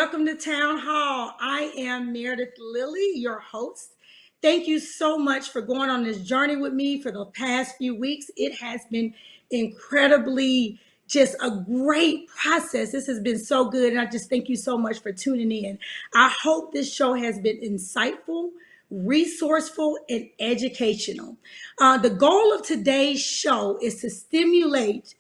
welcome to Town Hall. I am Meredith Lilly, your host. Thank you so much for going on this journey with me for the past few weeks. It has been incredibly just a great process. This has been so good, and I just thank you so much for tuning in. I hope this show has been insightful, resourceful, and educational. The goal of today's show is to stimulate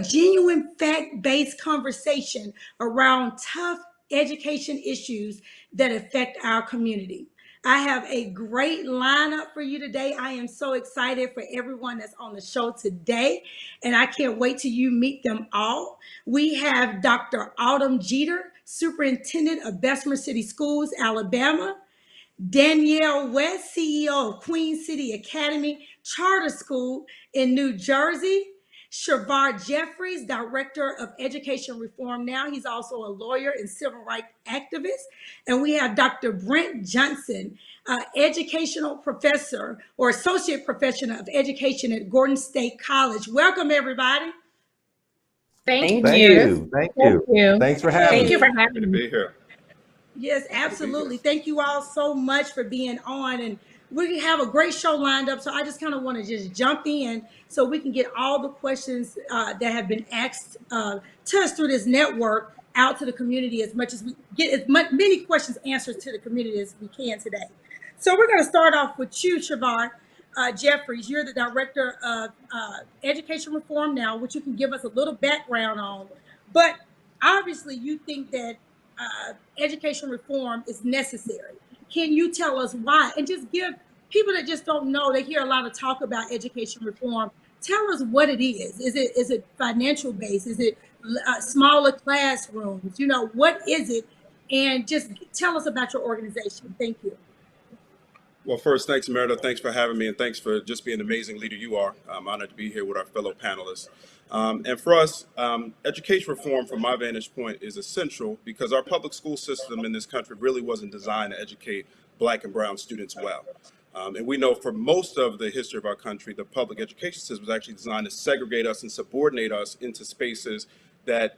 genuine fact-based conversation around tough education issues that affect our community. I have a great lineup for you today. I am so excited for everyone that's on the show today, and I can't wait till you meet them all. We have Dr. Autumn Jeter, Superintendent of Bessemer City Schools, Alabama. Danielle West, CEO of Queen City Academy Charter School in New Jersey. Shavar Jeffries, Director of Education Reform Now. He's also a lawyer and civil rights activist. And we have Dr. Brent Johnson, educational professor or associate professor of education at Gordon State College. Welcome, everybody. Thank you. Thank you. Thanks for having Thank me. you for having Good to me. be here. Yes, absolutely. Thank you all so much for being on. And we have a great show lined up. So I just kind of want to just jump in so we can get all the questions that have been asked to us through this network out to the community as much as we get many questions answered to the community as we can today. So we're going to start off with you, Shavar Jeffries. You're the Director of Education Reform Now, which you can give us a little background on. But obviously you think that education reform is necessary. Can you tell us why? And just give people that just don't know, they hear a lot of talk about education reform. Tell us what it is. Is it financial based? Is it smaller classrooms? You know, what is it? And just tell us about your organization. Thank you. Well, first, thanks, Meredith. Thanks for having me, and thanks for just being the amazing leader you are. I'm honored to be here with our fellow panelists. And for us, education reform, from my vantage point, is essential because our public school system in this country really wasn't designed to educate Black and brown students well. And we know for most of the history of our country, the public education system was actually designed to segregate us and subordinate us into spaces that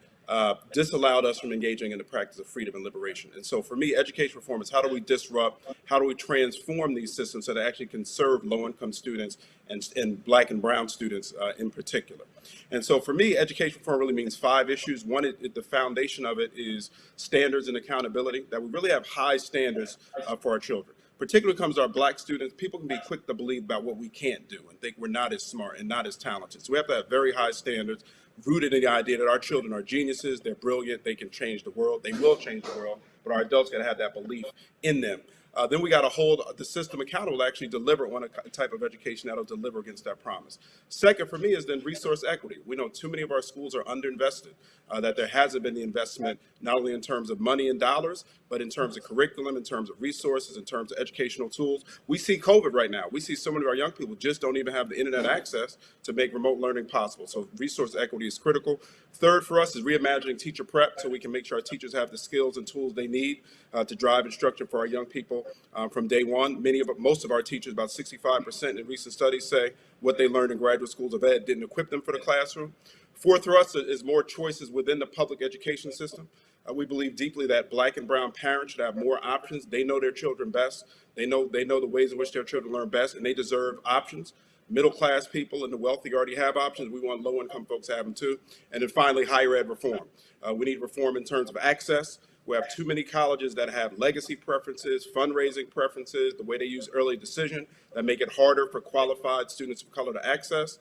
disallowed us from engaging in the practice of freedom and liberation. And so for me, education reform is how do we disrupt, how do we transform these systems so that actually can serve low-income students and Black and brown students in particular. And so for me, education reform really means 5 issues. One, the foundation of it is standards and accountability, that we really have high standards for our children. Particularly comes to our Black students, people can be quick to believe about what we can't do and think we're not as smart and not as talented. So we have to have very high standards rooted in the idea that our children are geniuses, they're brilliant, they can change the world, they will change the world, but our adults got to have that belief in them. Then we got to hold the system accountable to actually deliver on a type of education that'll deliver against that promise. Second, for me, is then resource equity. We know too many of our schools are underinvested, that there hasn't been the investment, not only in terms of money and dollars, but in terms of curriculum, in terms of resources, in terms of educational tools. We see COVID right now. We see so many of our young people just don't even have the internet access to make remote learning possible. So resource equity is critical. Third for us is reimagining teacher prep so we can make sure our teachers have the skills and tools they need to drive instruction for our young people from day one. Most of our teachers, about 65% in recent studies, say what they learned in graduate schools of ed didn't equip them for the classroom. Fourth for us is more choices within the public education system. We believe deeply that Black and brown parents should have more options. They know their children best. They know the ways in which their children learn best, and they deserve options. Middle class people and the wealthy already have options. We want low income folks to have them too. And then finally, higher ed reform. We need reform in terms of access. We have too many colleges that have legacy preferences, fundraising preferences, the way they use early decision that make it harder for qualified students of color to access.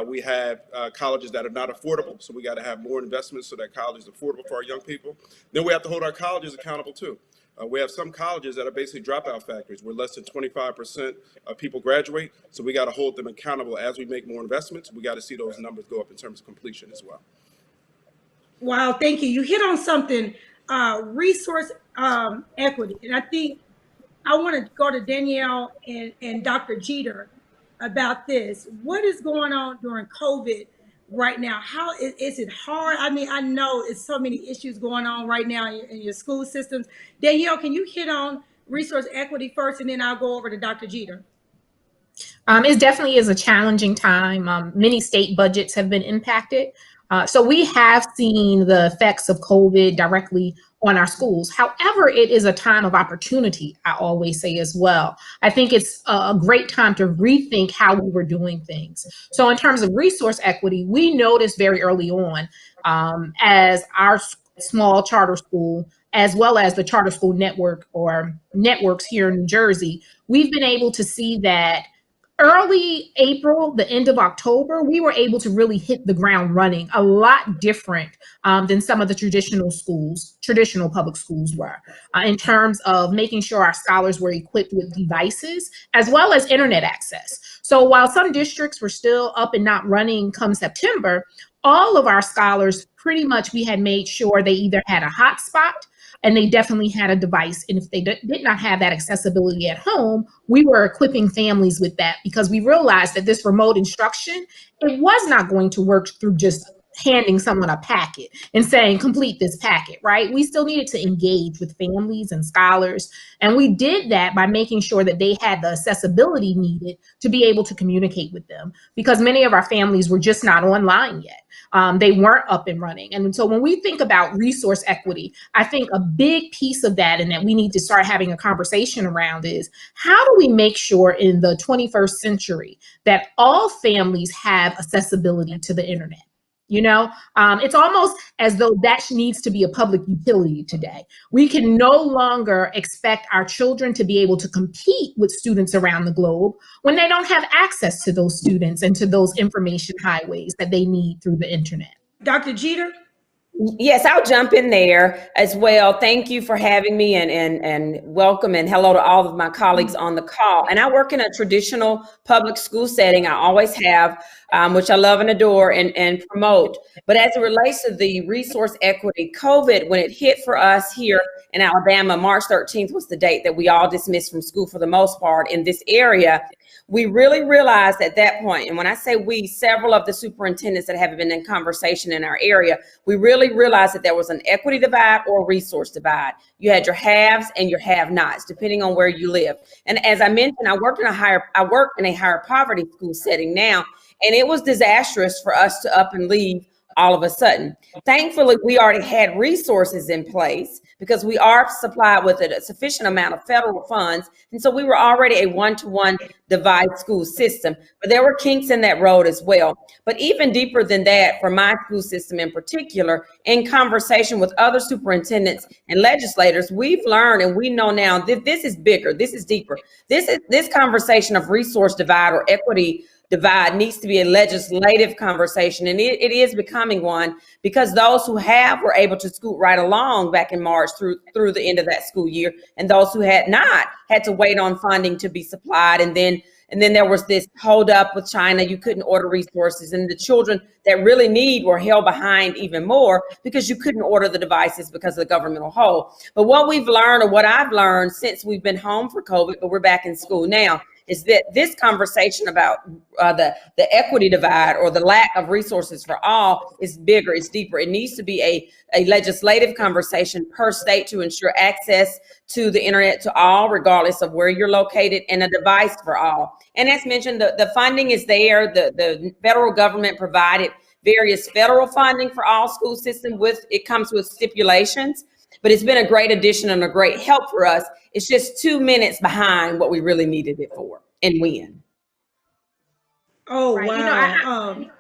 We have colleges that are not affordable, so we got to have more investments so that college is affordable for our young people. Then we have to hold our colleges accountable too. We have some colleges that are basically dropout factories where less than 25% of people graduate, so we got to hold them accountable as we make more investments. We got to see those numbers go up in terms of completion as well. Wow, thank you. You hit on something, resource equity. And I think I want to go to Danielle and Dr. Jeter about this. What is going on during COVID right now? How is it hard? I mean, I know it's so many issues going on right now in your school systems. Danielle, can you hit on resource equity first, and then I'll go over to Dr. Jeter? It definitely is a challenging time. Many state budgets have been impacted. So we have seen the effects of COVID directly on our schools. However, it is a time of opportunity, I always say as well. I think it's a great time to rethink how we were doing things. So in terms of resource equity, we noticed very early on as our small charter school, as well as the charter school network or networks here in New Jersey, we've been able to see that early April, the end of October, we were able to really hit the ground running a lot different than some of the traditional public schools were in terms of making sure our scholars were equipped with devices as well as internet access. So while some districts were still up and not running come September, all of our scholars pretty much we had made sure they either had a hotspot and they definitely had a device. And if they did not have that accessibility at home, we were equipping families with that because we realized that this remote instruction, it was not going to work through just handing someone a packet and saying, complete this packet, right? We still needed to engage with families and scholars. And we did that by making sure that they had the accessibility needed to be able to communicate with them because many of our families were just not online yet. They weren't up and running. And so when we think about resource equity, I think a big piece of that and that we need to start having a conversation around is how do we make sure in the 21st century that all families have accessibility to the internet? You know, it's almost as though that needs to be a public utility today. We can no longer expect our children to be able to compete with students around the globe when they don't have access to those students and to those information highways that they need through the internet. Dr. Jeter? Yes, I'll jump in there as well. Thank you for having me and welcome and hello to all of my colleagues on the call. And I work in a traditional public school setting. I always have, which I love and adore and promote. But as it relates to the resource equity, COVID, when it hit for us here in Alabama, March 13th was the date that we all dismissed from school for the most part in this area. We really realized at that point, and when I say we, several of the superintendents that have been in conversation in our area, we really realized that there was an equity divide or a resource divide. You had your haves and your have-nots, depending on where you live. And as I mentioned, I work in a higher poverty school setting now, and it was disastrous for us to up and leave all of a sudden. Thankfully, we already had resources in place because we are supplied with a sufficient amount of federal funds. And so we were already a one-to-one divide school system, but there were kinks in that road as well. But even deeper than that, for my school system in particular, in conversation with other superintendents and legislators, we've learned and we know now that this is bigger, this is deeper. This conversation of resource divide or equity divide needs to be a legislative conversation, and it is becoming one because those who were able to scoot right along back in March through the end of that school year, and those who had not had to wait on funding to be supplied, and then there was this hold up with China. You couldn't order resources, and the children that really need were held behind even more because you couldn't order the devices because of the governmental hold. But what we've learned, or what I've learned since we've been home for COVID, but we're back in school now, is that this conversation about the equity divide or the lack of resources for all is bigger, it's deeper. It needs to be a legislative conversation per state to ensure access to the internet to all, regardless of where you're located, and a device for all. And as mentioned, the funding is there. The federal government provided various federal funding for all school systems. It comes with stipulations. But it's been a great addition and a great help for us. It's just 2 minutes behind what we really needed it for and when. Oh, right. wow. You know,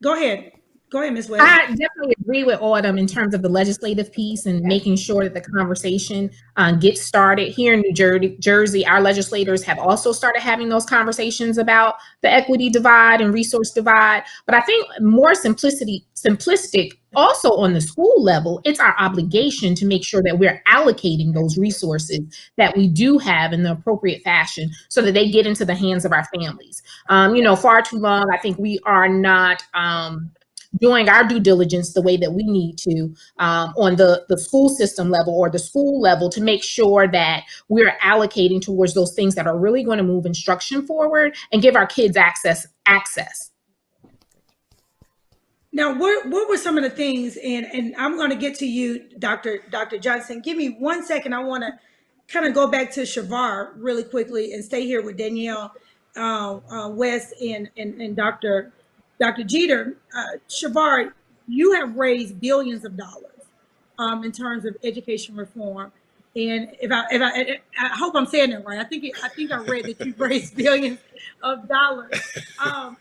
Go ahead. Go ahead, Ms. West. I definitely agree with Autumn in terms of the legislative piece and making sure that the conversation gets started. Here in New Jersey, our legislators have also started having those conversations about the equity divide and resource divide. But I think more simplistic also on the school level, it's our obligation to make sure that we're allocating those resources that we do have in the appropriate fashion so that they get into the hands of our families. Far too long, I think we are not doing our due diligence the way that we need to on the school system level or the school level to make sure that we're allocating towards those things that are really going to move instruction forward and give our kids access. Now, what were some of the things, and I'm going to get to you, Dr. Johnson. Give me 1 second. I want to kind of go back to Shavar really quickly and stay here with Danielle West and Dr. Jeter. Shavar, you have raised billions of dollars in terms of education reform. And I hope I'm saying that right. I think I read that you've raised billions of dollars. How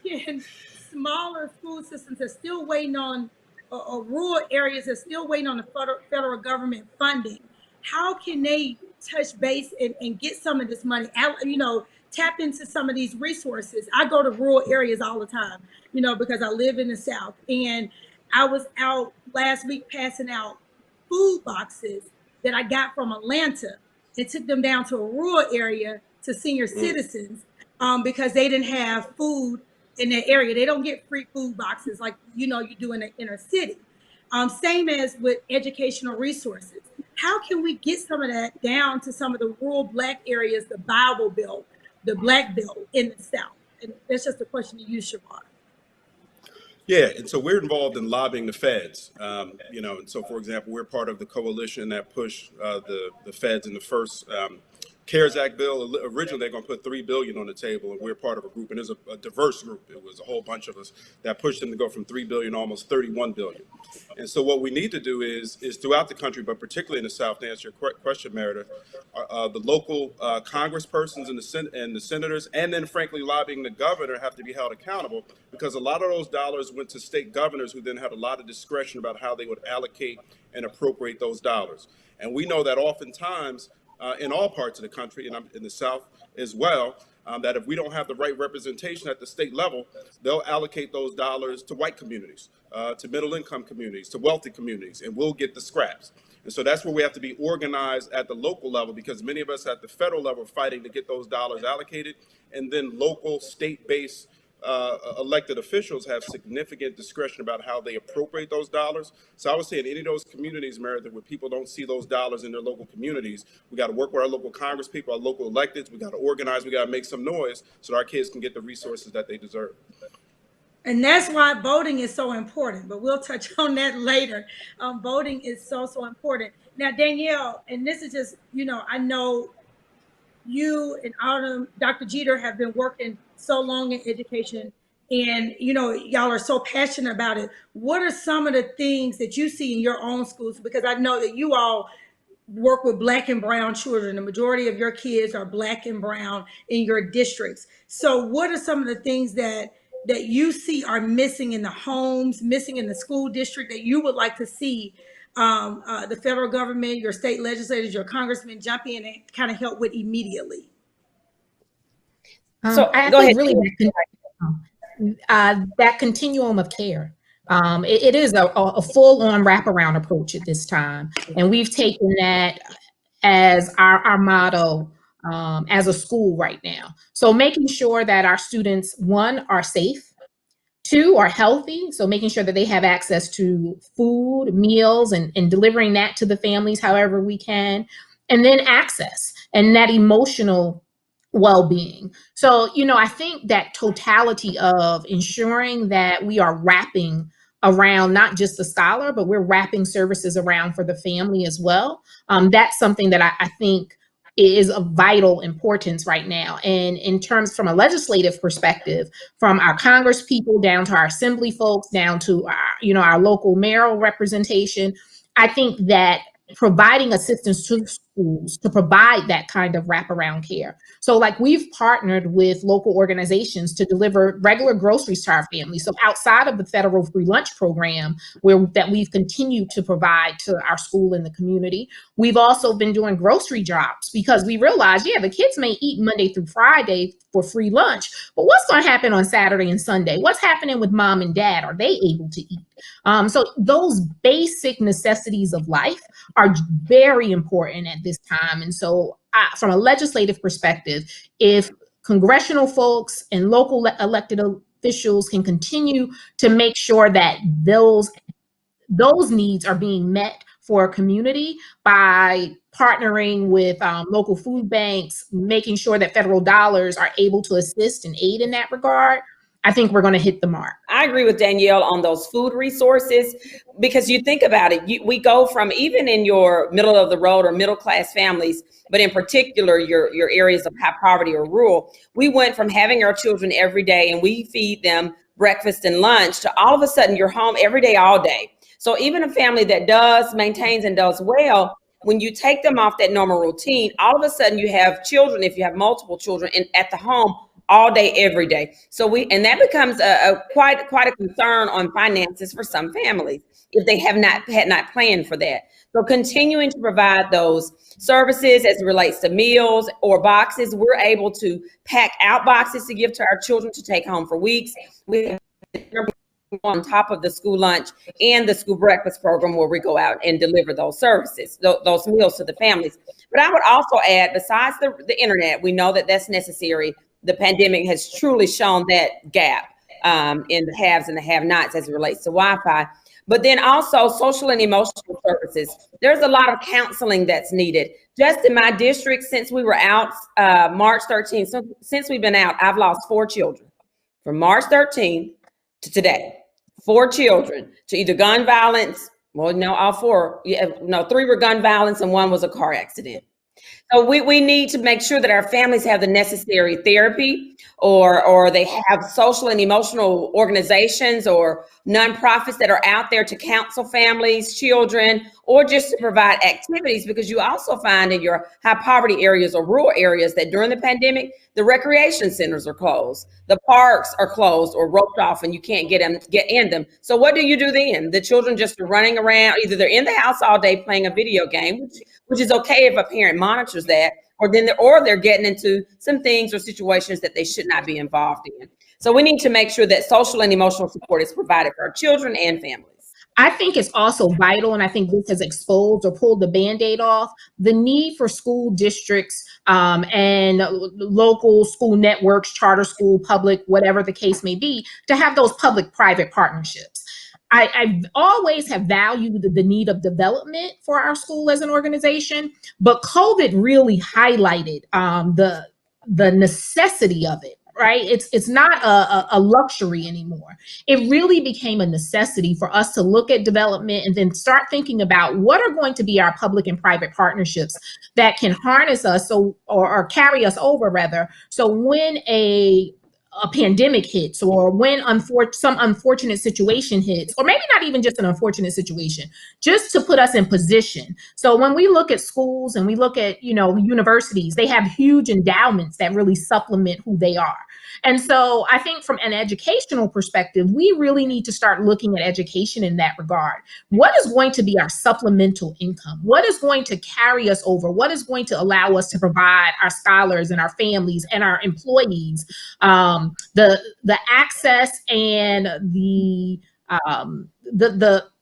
can smaller school systems that are still waiting on, or rural areas that are still waiting on the federal government funding, how can they touch base and get some of this money? Tap into some of these resources. I go to rural areas all the time, because I live in the South, and I was out last week passing out food boxes that I got from Atlanta and took them down to a rural area to senior citizens because they didn't have food in their area. They don't get free food boxes like you do in the inner city. Same as with educational resources. How can we get some of that down to some of the rural Black areas, the Bible Belt, the Black Belt in the South? And that's just a question to you, Shamar. Yeah, and so we're involved in lobbying the feds, and so, for example, we're part of the coalition that pushed the feds in the first CARES Act bill. Originally, they're going to put $3 billion on the table, and we're part of a group, and there's a diverse group. It was a whole bunch of us that pushed them to go from $3 billion to almost $31 billion. And so what we need to do is throughout the country, but particularly in the South, to answer your question, Meredith, the local congresspersons and the senators, and then frankly lobbying the governor, have to be held accountable, because a lot of those dollars went to state governors who then had a lot of discretion about how they would allocate and appropriate those dollars. And we know that oftentimes in all parts of the country, and in the South as well, that if we don't have the right representation at the state level, they'll allocate those dollars to white communities, to middle income communities, to wealthy communities, and we'll get the scraps. And so that's where we have to be organized at the local level, because many of us at the federal level are fighting to get those dollars allocated, and then local, state-based elected officials have significant discretion about how they appropriate those dollars. So I would say in any of those communities, Meredith, where people don't see those dollars in their local communities, we got to work with our local Congress people, our local electeds. We got to organize. We got to make some noise so our kids can get the resources that they deserve. And that's why voting is so important, but we'll touch on that later. Voting is so important. Now, Danielle, and this is just, I know you and Autumn, Dr. Jeter have been working so long in education, and y'all are so passionate about it. What are some of the things that you see in your own schools? Because I know that you all work with Black and brown children. The majority of your kids are Black and brown in your districts. So what are some of the things that you see are missing in the homes, missing in the school district, that you would like to see the federal government, your state legislators, your congressmen jump in and kind of help with immediately? So I go think ahead. really that continuum of care. It is a full-on wraparound approach at this time, and we've taken that as our motto as a school right now. So making sure that our students, one, are safe, two, are healthy. So making sure that they have access to food, meals, and delivering that to the families however we can, and then access and that emotional well-being. So, I think that totality of ensuring that we are wrapping around not just the scholar, but we're wrapping services around for the family as well. That's something that I think is of vital importance right now. And in terms from a legislative perspective, from our Congress people down to our assembly folks, down to our local mayoral representation, I think that providing assistance to schools to provide that kind of wraparound care. So like we've partnered with local organizations to deliver regular groceries to our families. So outside of the federal free lunch program that we've continued to provide to our school and the community, we've also been doing grocery drops, because we realized, the kids may eat Monday through Friday for free lunch, but what's going to happen on Saturday and Sunday? What's happening with mom and dad? Are they able to eat? So those basic necessities of life are very important at this time. And so from a legislative perspective, if congressional folks and local elected officials can continue to make sure that those needs are being met for a community by partnering with local food banks, making sure that federal dollars are able to assist and aid in that regard, I think we're going to hit the mark. I agree with Danielle on those food resources, because you think about it, we go from, even in your middle of the road or middle class families, but in particular your areas of high poverty or rural, we went from having our children every day and we feed them breakfast and lunch to all of a sudden you're home every day, all day. So even a family that maintains and does well, when you take them off that normal routine, all of a sudden you have children, if you have multiple children at the home all day, every day. And that becomes quite a concern on finances for some families if they had not planned for that. So continuing to provide those services as it relates to meals or boxes, we're able to pack out boxes to give to our children to take home for weeks. We have on top of the school lunch and the school breakfast program where we go out and deliver those services, those meals to the families. But I would also add, besides the internet, we know that that's necessary. The pandemic has truly shown that gap in the haves and the have-nots as it relates to Wi-Fi. But then also social and emotional services. There's a lot of counseling that's needed. Just in my district, since we were out March 13th, so since we've been out, I've lost 4 children from March 13th to today. 4 children to either gun violence. Well, no, all 4. 3 were gun violence and 1 was a car accident. So we need to make sure that our families have the necessary therapy or they have social and emotional organizations or nonprofits that are out there to counsel families, children, or just to provide activities, because you also find in your high poverty areas or rural areas that during the pandemic, the recreation centers are closed, the parks are closed or roped off and you can't get in them. So what do you do then? The children just are running around, either they're in the house all day playing a video game, which is okay if a parent monitors that, or they're getting into some things or situations that they should not be involved in. So we need to make sure that social and emotional support is provided for our children and families. I think it's also vital, and I think this has exposed or pulled the Band-Aid off, the need for school districts and local school networks, charter school, public, whatever the case may be, to have those public-private partnerships. I always have valued the need of development for our school as an organization, but COVID really highlighted the necessity of it. Right? It's not a luxury anymore. It really became a necessity for us to look at development and then start thinking about what are going to be our public and private partnerships that can harness us or carry us over rather. So when a pandemic hits, or when some unfortunate situation hits, or maybe not even just an unfortunate situation, just to put us in position. So when we look at schools and we look at, universities, they have huge endowments that really supplement who they are. And so I think from an educational perspective, we really need to start looking at education in that regard. What is going to be our supplemental income? What is going to carry us over? What is going to allow us to provide our scholars and our families and our employees the access and the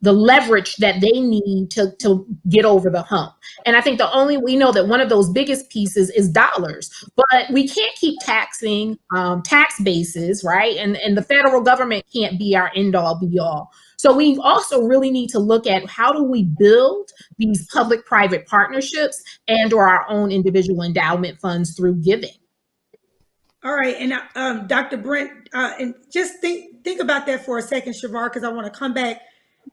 leverage that they need to get over the hump? And I think we know that one of those biggest pieces is dollars, but we can't keep taxing tax bases, right? And the federal government can't be our end all be all. So we also really need to look at how do we build these public-private partnerships and or our own individual endowment funds through giving. All right, and Dr. Brent, and just think about that for a second, Shavar, because I want to come back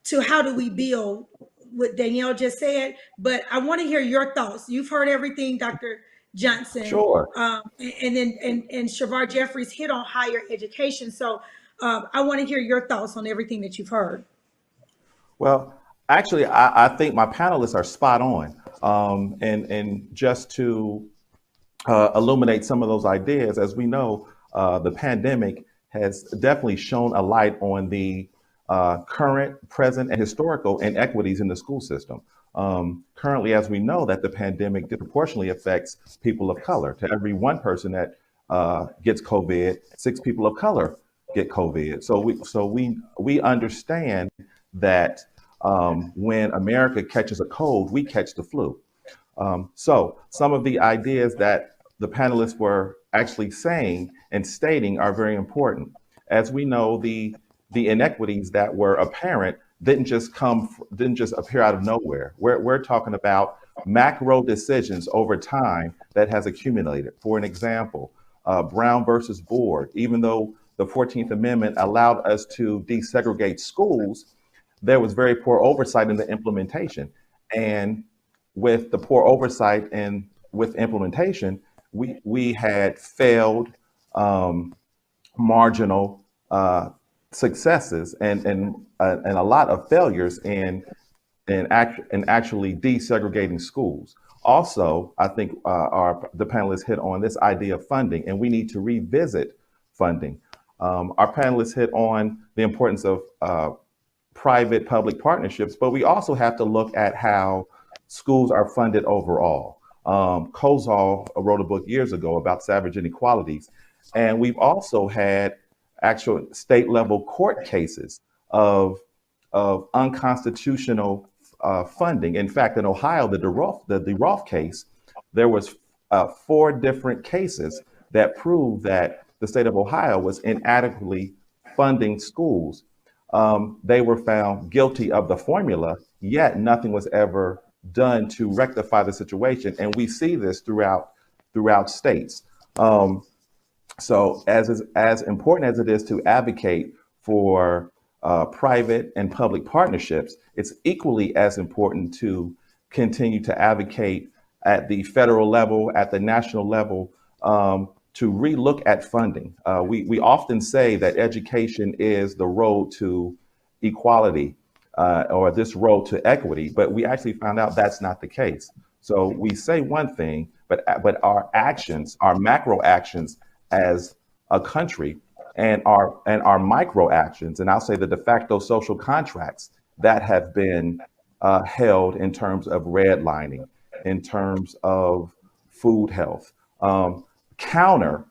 to how do we build what Danielle just said, but I want to hear your thoughts. You've heard everything, Dr. Johnson. Sure. And Shavar Jeffries hit on higher education. So I want to hear your thoughts on everything that you've heard. Well, actually, I think my panelists are spot on. And just to illuminate some of those ideas, as we know, the pandemic has definitely shone a light on the current, present, and historical inequities in the school system. Currently, as we know, that the pandemic disproportionately affects people of color. To every 1 person that gets COVID, 6 people of color get COVID. So we understand that when America catches a cold, we catch the flu. So some of the ideas that the panelists were actually saying and stating are very important. As we know, the inequities that were apparent didn't just appear out of nowhere. We're talking about macro decisions over time that has accumulated. For an example, Brown versus Board, even though the 14th Amendment allowed us to desegregate schools, there was very poor oversight in the implementation. And with the poor oversight and with implementation, we had failed marginal successes and a lot of failures in actually desegregating schools. Also, I think the panelists hit on this idea of funding, and we need to revisit funding. Our panelists hit on the importance of private-public partnerships, but we also have to look at how schools are funded overall. Kozol wrote a book years ago about savage inequalities, and we've also had actual state-level court cases of unconstitutional funding. In fact, in Ohio, the DeRolf case, there was 4 different cases that proved that the state of Ohio was inadequately funding schools. They were found guilty of the formula, yet nothing was ever done to rectify the situation. And we see this throughout states. So as important as it is to advocate for private and public partnerships, it's equally as important to continue to advocate at the federal level, at the national level, to relook at funding. We often say that education is the road to equality or this road to equity, but we actually found out that's not the case. So we say one thing, but our actions, our macro actions as a country, and our micro actions, and I'll say the de facto social contracts that have been held in terms of redlining, in terms of food health, counter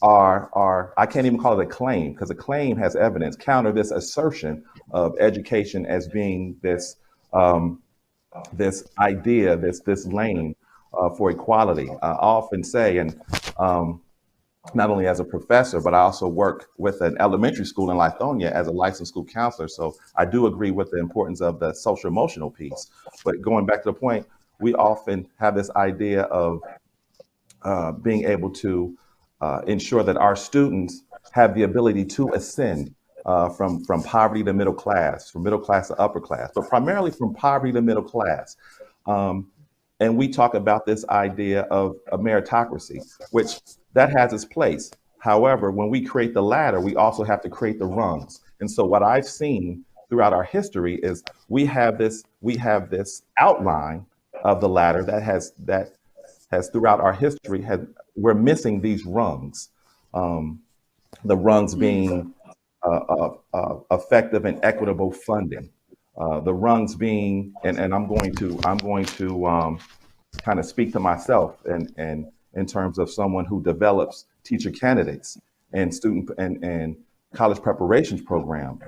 I can't even call it a claim, because a claim has evidence, counter this assertion of education as being this this idea, this lane for equality. I often say, and not only as a professor, but I also work with an elementary school in Lithonia as a licensed school counselor. So I do agree with the importance of the social emotional piece. But going back to the point, we often have this idea of being able to ensure that our students have the ability to ascend from poverty to middle class, from middle class to upper class, but primarily from poverty to middle class. And we talk about this idea of a meritocracy, which that has its place. However, when we create the ladder, we also have to create the rungs. And so what I've seen throughout our history is we have this outline of the ladder that has throughout our history we're missing these rungs. The rungs being effective and equitable funding. The rungs being, and I'm going to kind of speak to myself and in terms of someone who develops teacher candidates and student and college preparations program.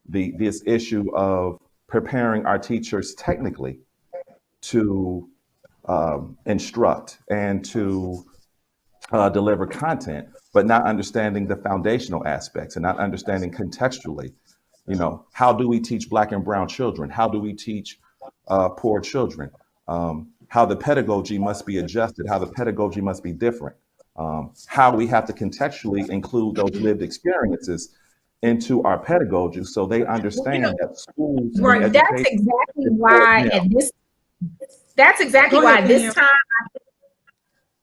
This issue of preparing our teachers technically to instruct and to deliver content, but not understanding the foundational aspects and not understanding contextually. You know, how do we teach Black and brown children? How do we teach poor children? How the pedagogy must be adjusted, how the pedagogy must be different, how we have to contextually include those lived experiences into our pedagogy so they understand that schools. Right. That's exactly why at this time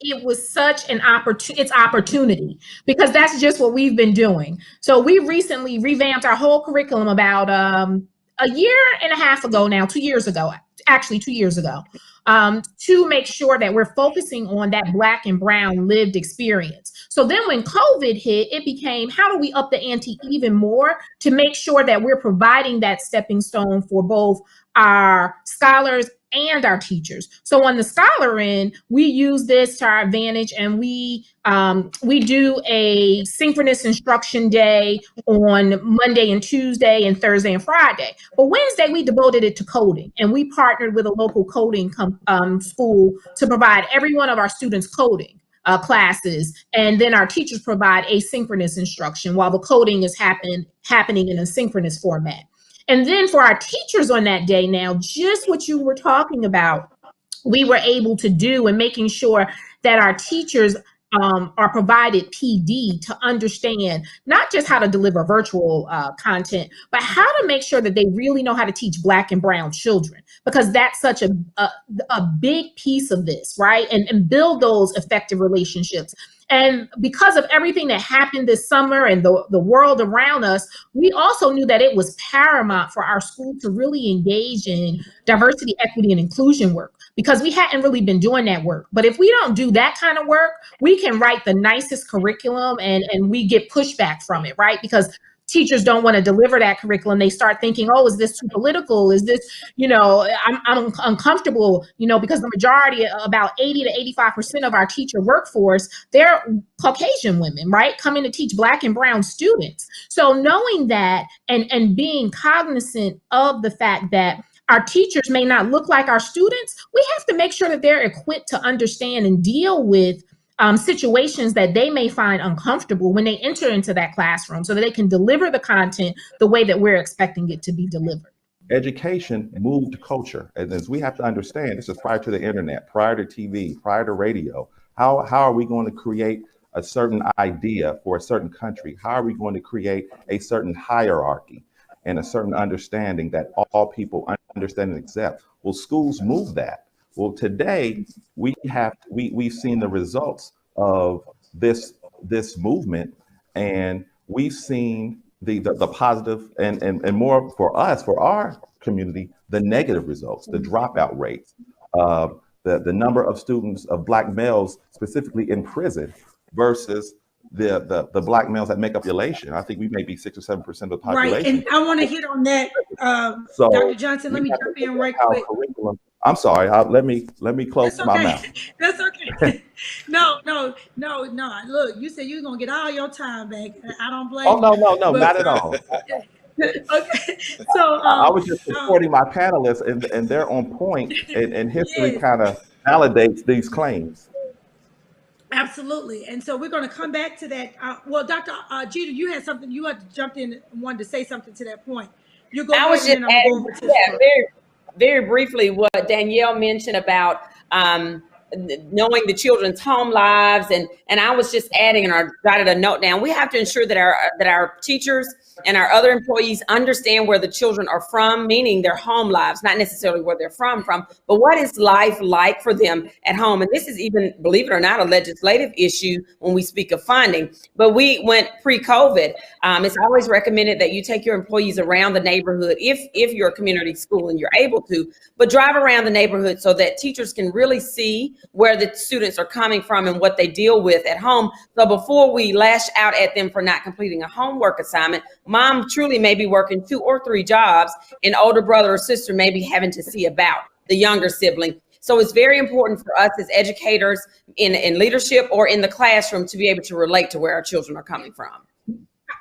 it was such an opportunity, because that's just what we've been doing. So we recently revamped our whole curriculum about a year and a half ago now, 2 years ago, actually 2 years ago, to make sure that we're focusing on that Black and brown lived experience. So then when COVID hit, it became, how do we up the ante even more to make sure that we're providing that stepping stone for both our scholars and our teachers. So on the scholar end, we use this to our advantage, and we do a synchronous instruction day on Monday and Tuesday and Thursday and Friday. But Wednesday, we devoted it to coding, and we partnered with a local coding school to provide every one of our students coding classes, and then our teachers provide asynchronous instruction while the coding is happening in a synchronous format. And then for our teachers on that day now, just what you were talking about, we were able to do, and making sure that our teachers are provided PD to understand not just how to deliver virtual content, but how to make sure that they really know how to teach Black and brown children, because that's such a big piece of this, right? And build those effective relationships. And because of everything that happened this summer and the world around us, we also knew that it was paramount for our school to really engage in diversity, equity, and inclusion work, because we hadn't really been doing that work. But if we don't do that kind of work, we can write the nicest curriculum and we get pushback from it, right? Because teachers don't want to deliver that curriculum. They start thinking, oh, is this too political? Is this, I'm uncomfortable, because the majority, about 80 to 85% of our teacher workforce, they're Caucasian women, right? Coming to teach Black and brown students. So knowing that and being cognizant of the fact that our teachers may not look like our students, we have to make sure that they're equipped to understand and deal with situations that they may find uncomfortable when they enter into that classroom, so that they can deliver the content the way that we're expecting it to be delivered. Education moved culture. And as we have to understand, this is prior to the internet, prior to TV, prior to radio. How are we going to create a certain idea for a certain country? How are we going to create a certain hierarchy and a certain understanding that all people understand and accept? Well, schools move that. Well, today we've seen the results of this movement, and we've seen the positive and more for us, for our community, the negative results, the dropout rates, the number of students of Black males specifically in prison versus the Black males that make up population. I think we may be 6 or 7% of the population. Right, and I want to hit on that, So Dr. Johnson. Let me jump in right quick. I'm sorry. Let me close my mouth. That's okay. No. Look, you said you're gonna get all your time back. I don't blame you. Oh no, not at all. Okay, so I was just supporting my panelists, and they're on point, and history kind of validates these claims. Absolutely, and so we're going to come back to that. Well, Dr. Jeter, you had something you had to jump in and wanted to say something to that point. You go ahead, and then I'm going to go over to very briefly what Danielle mentioned about knowing the children's home lives, and I was just adding, and I jotted a note down. We have to ensure that our teachers and our other employees understand where the children are from, meaning their home lives, not necessarily where they're from, but what is life like for them at home. And this is even, believe it or not, a legislative issue when we speak of funding. But we went pre-COVID. It's always recommended that you take your employees around the neighborhood if you're a community school and you're able to, but drive around the neighborhood so that teachers can really see where the students are coming from and what they deal with at home. So before we lash out at them for not completing a homework assignment, mom truly may be working 2 or 3 jobs, and older brother or sister may be having to see about the younger sibling. So it's very important for us as educators in leadership or in the classroom to be able to relate to where our children are coming from.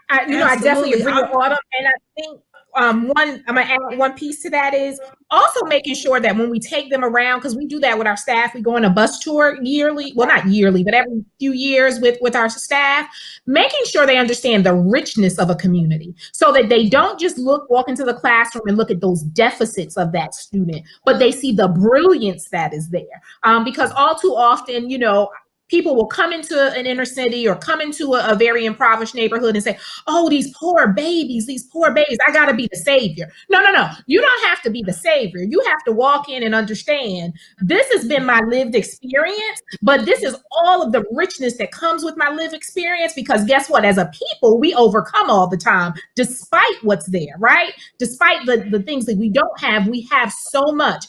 I definitely agree with Autumn, and I think I'm gonna add one piece to that is also making sure that when we take them around, because we do that with our staff, we go on a bus tour yearly, well, not yearly, but every few years with our staff, making sure they understand the richness of a community so that they don't just walk into the classroom and look at those deficits of that student, but they see the brilliance that is there. Because all too often, people will come into an inner city or come into a very impoverished neighborhood and say, oh, these poor babies, I gotta be the savior. No. You don't have to be the savior. You have to walk in and understand this has been my lived experience, but this is all of the richness that comes with my lived experience, because guess what? As a people, we overcome all the time, despite what's there, right? Despite the things that we don't have, we have so much.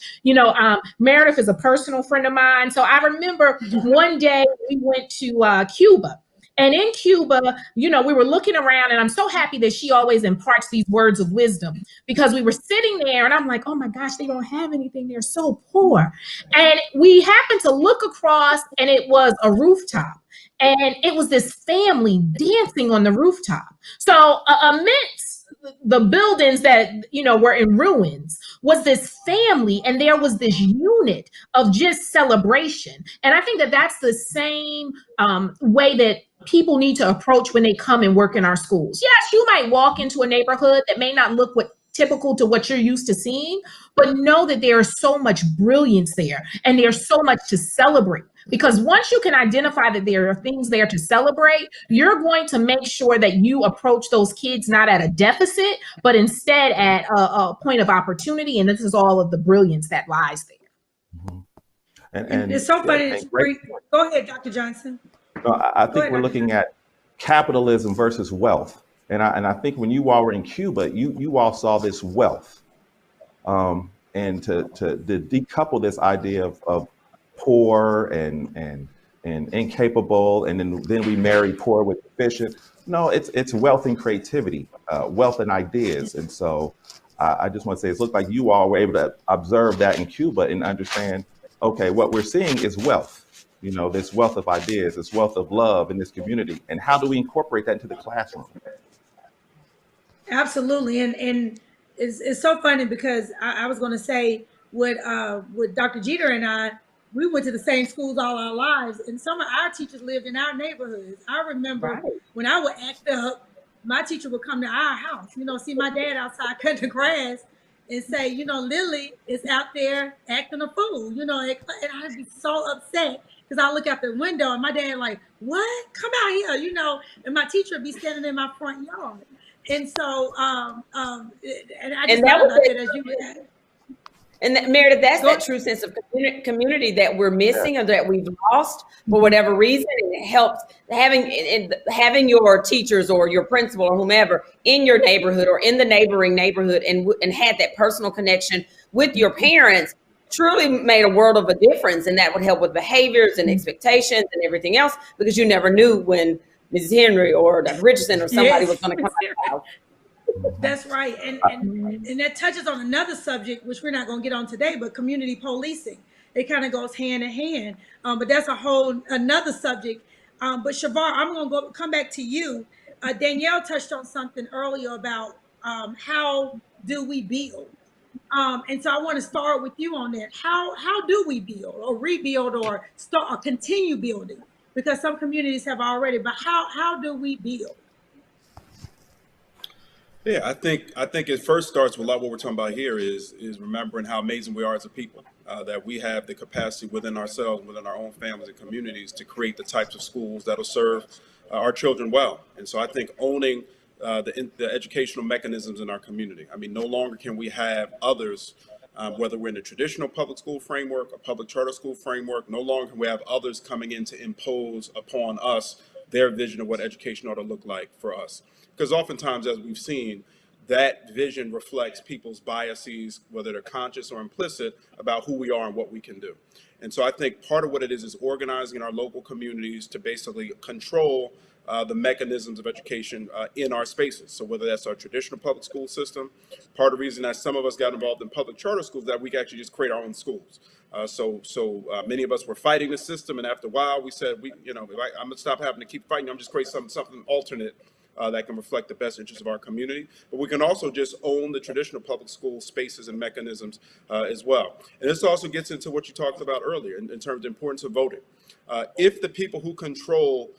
Meredith is a personal friend of mine. So I remember one day we went to Cuba. And in Cuba, we were looking around, and I'm so happy that she always imparts these words of wisdom, because we were sitting there and I'm like, oh my gosh, they don't have anything. They're so poor. And we happened to look across, and it was a rooftop. And it was this family dancing on the rooftop. So amidst the buildings that, were in ruins, was this family, and there was this unit of just celebration. And I think that that's the same way that people need to approach when they come and work in our schools. Yes, you might walk into a neighborhood that may not look typical to what you're used to seeing, but know that there is so much brilliance there, and there's so much to celebrate. Because once you can identify that there are things there to celebrate, you're going to make sure that you approach those kids not at a deficit, but instead at a point of opportunity. And this is all of the brilliance that lies there. And it's so funny. Go ahead, Dr. Johnson. No, I Go think ahead, we're Dr. looking Johnson. at capitalism versus wealth. And I think when you all were in Cuba, you all saw this wealth. And to decouple this idea of poor and incapable, and then we marry poor with efficient. No, it's wealth and creativity, wealth and ideas. And so I just want to say it looks like you all were able to observe that in Cuba and understand, okay, what we're seeing is wealth. This wealth of ideas, this wealth of love in this community, and how do we incorporate that into the classroom? Absolutely, and it's so funny because I was going to say with Dr. Jeter and I, we went to the same schools all our lives, and some of our teachers lived in our neighborhoods. I remember Right. when I would act up, my teacher would come to our house. See my dad outside cutting the grass, and say, Lily is out there acting a fool. And I'd be so upset because I look out the window and my dad like, what? Come out here, and my teacher would be standing in my front yard. And so, and I just And thought that was about that as you it. were. And Meredith, that's Go. that true sense of community that we're missing or that we've lost for whatever reason. And it helps having your teachers or your principal or whomever in your neighborhood or in the neighboring neighborhood and had that personal connection with your parents truly made a world of a difference. And that would help with behaviors and expectations and everything else, because you never knew when Mrs. Henry or Dr. Richardson or somebody was Yes. going to come out. That's right. And that touches on another subject, which we're not going to get on today, but community policing. It kind of goes hand in hand. But that's another subject. But Shavar, I'm going to come back to you. Danielle touched on something earlier about how do we build? And so I want to start with you on that. How do we build or rebuild or start or continue building? Because some communities have already, but how do we build? Yeah, I think it first starts with a lot of what we're talking about here is remembering how amazing we are as a people. That we have the capacity within ourselves, within our own families and communities, to create the types of schools that'll serve our children well. And so I think owning the educational mechanisms in our community. I mean, no longer can we have others, whether we're in the traditional public school framework or public charter school framework. No longer can we have others coming in to impose upon us their vision of what education ought to look like for us. Because oftentimes, as we've seen, that vision reflects people's biases, whether they're conscious or implicit, about who we are and what we can do. And so I think part of what it is organizing our local communities to basically control the mechanisms of education in our spaces. So whether that's our traditional public school system, part of the reason that some of us got involved in public charter schools, that we can actually just create our own schools. So many of us were fighting the system, and after a while, we said, I'm gonna stop having to keep fighting. I'm just create something alternate that can reflect the best interests of our community. But we can also just own the traditional public school spaces and mechanisms as well. And this also gets into what you talked about earlier in terms of the importance of voting. If the people who control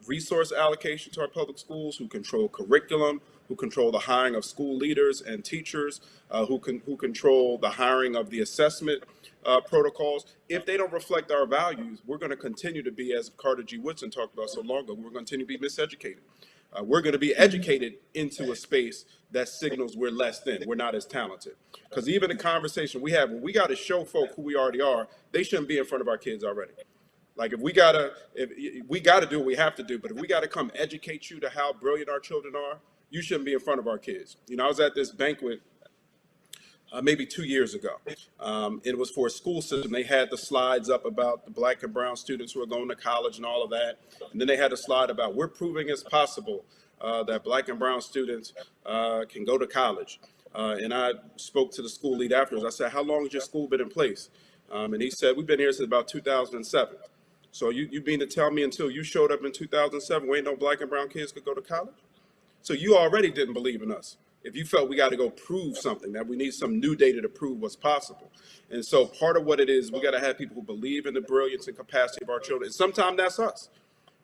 resource allocation to our public schools, who control curriculum, who control the hiring of school leaders and teachers, who control the hiring of the assessment protocols, if they don't reflect our values, we're going to continue to be, as Carter G. Woodson talked about so long ago, we're going to continue to be miseducated. We're going to be educated into a space that signals we're less than, we're not as talented. Because even the conversation we have, when we got to show folk who we already are, they shouldn't be in front of our kids already. Like if we gotta do what we have to do, but if we gotta come educate you to how brilliant our children are, you shouldn't be in front of our kids. I was at this banquet maybe 2 years ago. It was for a school system. They had the slides up about the Black and brown students who are going to college and all of that. And then they had a slide about we're proving it's possible that Black and brown students can go to college. And I spoke to the school lead afterwards. I said, how long has your school been in place? And he said, we've been here since about 2007. So you mean to tell me until you showed up in 2007, we ain't no Black and brown kids could go to college? So you already didn't believe in us. If you felt we got to go prove something, that we need some new data to prove what's possible. And so part of what it is, we got to have people who believe in the brilliance and capacity of our children. And sometimes that's us.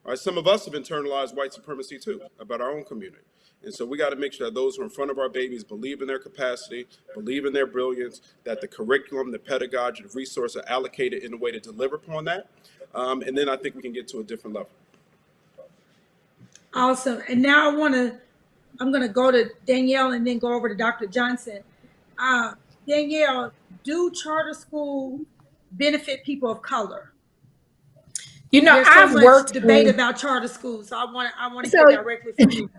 Right? Some of us have internalized white supremacy too, about our own community. And so we got to make sure that those who are in front of our babies believe in their capacity, believe in their brilliance, that the curriculum, the pedagogy, the resources are allocated in a way to deliver upon that. And then I think we can get to a different level. Awesome. And now I'm going to go to Danielle and then go over to Dr. Johnson. Danielle, do charter school benefit people of color? There's so I've much worked debate in, about charter schools, so I want to so hear directly from you.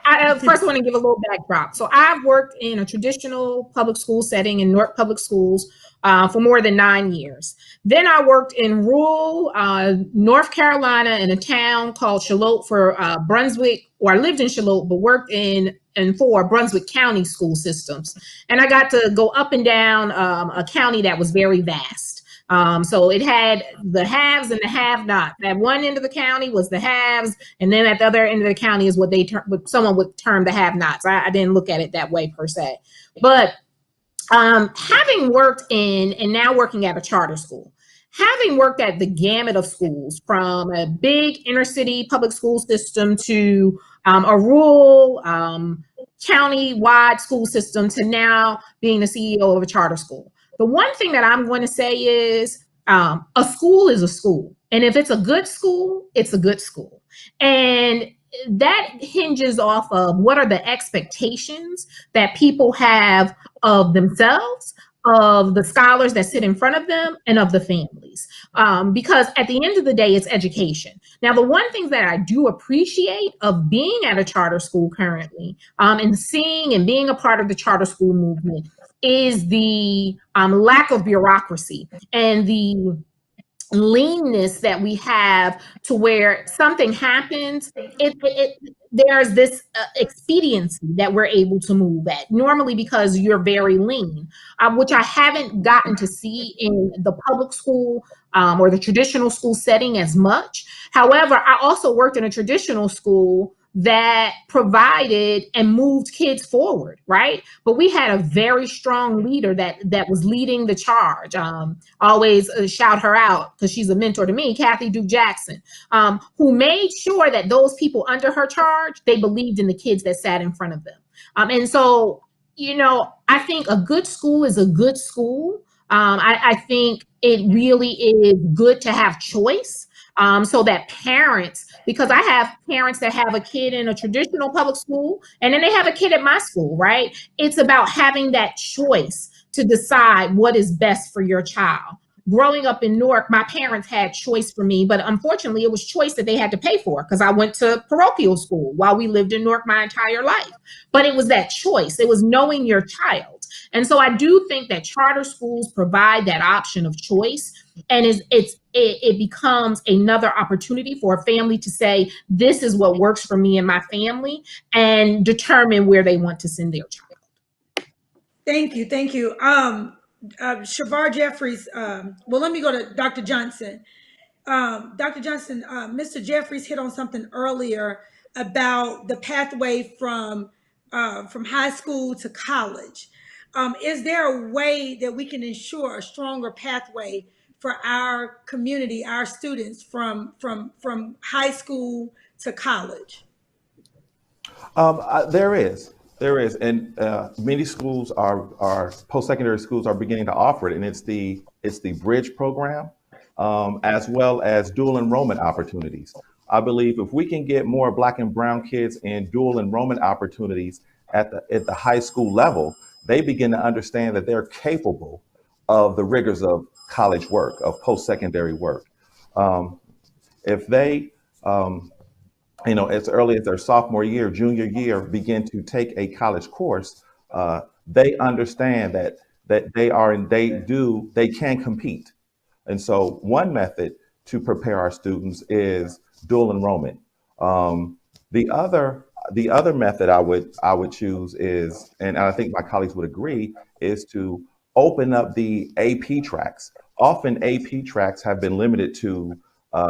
I first want to give a little backdrop. So I've worked in a traditional public school setting in Newark Public Schools for more than 9 years. Then I worked in rural North Carolina in a town called Charlotte for Brunswick, or I lived in Charlotte, but worked in and for Brunswick County school systems. And I got to go up and down a county that was very vast. So it had the haves and the have-nots. At one end of the county was the haves, and then at the other end of the county is what what someone would term the have-nots. I didn't look at it that way per se, but having worked in and now working at a charter school, having worked at the gamut of schools from a big inner city public school system to a rural county-wide school system to now being the CEO of a charter school. The one thing that I'm going to say is a school is a school. And if it's a good school, it's a good school. And that hinges off of what are the expectations that people have of themselves, of the scholars that sit in front of them, and of the families. Because at the end of the day, it's education. Now, the one thing that I do appreciate of being at a charter school currently and seeing and being a part of the charter school movement is the lack of bureaucracy and the leanness that we have to where something happens, there's this expediency that we're able to move at, normally because you're very lean, which I haven't gotten to see in the public school or the traditional school setting as much. However, I also worked in a traditional school that provided and moved kids forward, right? But we had a very strong leader that was leading the charge. Always shout her out because she's a mentor to me, Kathy Duke Jackson, who made sure that those people under her charge, they believed in the kids that sat in front of them. And so, I think a good school is a good school. I think it really is good to have choice. So that parents, because I have parents that have a kid in a traditional public school and then they have a kid at my school, right? It's about having that choice to decide what is best for your child. Growing up in Newark, my parents had choice for me, but unfortunately it was choice that they had to pay for because I went to parochial school while we lived in Newark my entire life. But it was that choice. It was knowing your child. And so I do think that charter schools provide that option of choice, and it becomes another opportunity for a family to say, this is what works for me and my family, and determine where they want to send their child. Thank you. Shavar Jeffries. Well, let me go to Dr. Johnson. Dr. Johnson, Mr. Jeffries hit on something earlier about the pathway from high school to college. Is there a way that we can ensure a stronger pathway for our community, our students from high school to college? There is, and many schools are post-secondary schools are beginning to offer it, and it's the Bridge program, as well as dual enrollment opportunities. I believe if we can get more Black and Brown kids in dual enrollment opportunities at the high school level, they begin to understand that they're capable of the rigors of college work, of post-secondary work. If they, as early as their sophomore year, junior year, begin to take a college course, they understand that they can compete. And so one method to prepare our students is dual enrollment. The other method I would choose is, and I think my colleagues would agree, is to open up the AP tracks. Often AP tracks have been limited to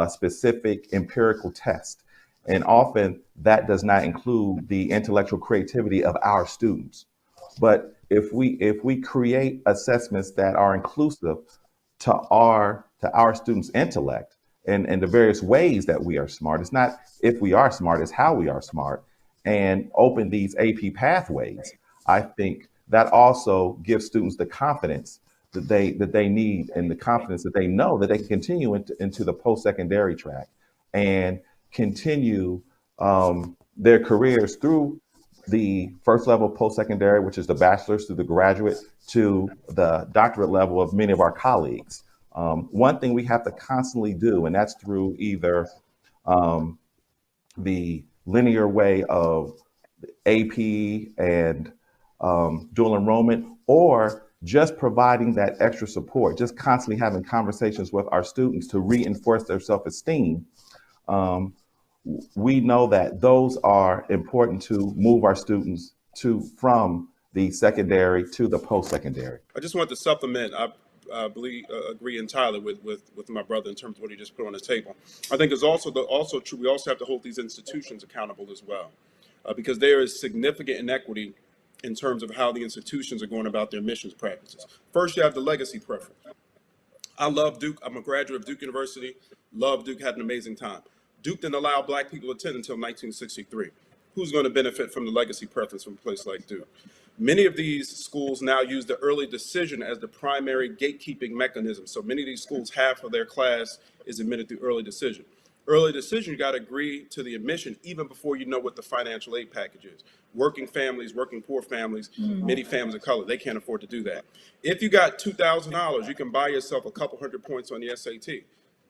specific empirical tests, and often that does not include the intellectual creativity of our students. But if we create assessments that are inclusive to our students' intellect and the various ways that we are smart, it's not if we are smart, it's how we are smart, and open these AP pathways, I think that also gives students the confidence that they need, and the confidence that they know that they can continue into the post-secondary track and continue their careers through the first level post-secondary, which is the bachelor's, through the graduate, to the doctorate level of many of our colleagues. One thing we have to constantly do, and that's through either the linear way of AP and dual enrollment, or just providing that extra support, just constantly having conversations with our students to reinforce their self-esteem. We know that those are important to move our students from the secondary to the post-secondary. I just want to supplement. I agree entirely with my brother in terms of what he just put on the table. I think it's also true. We also have to hold these institutions accountable as well, because there is significant inequity in terms of how the institutions are going about their admissions practices. First, you have the legacy preference. I love Duke. I'm a graduate of Duke University. Love Duke. Had an amazing time. Duke didn't allow Black people to attend until 1963. Who's going to benefit from the legacy preference from a place like Duke? Many of these schools now use the early decision as the primary gatekeeping mechanism. So many of these schools, half of their class is admitted through early decision. Early decision, you got to agree to the admission even before you know what the financial aid package is. Working families, working poor families, many families of color, they can't afford to do that. If you got $2,000, you can buy yourself a couple hundred points on the SAT.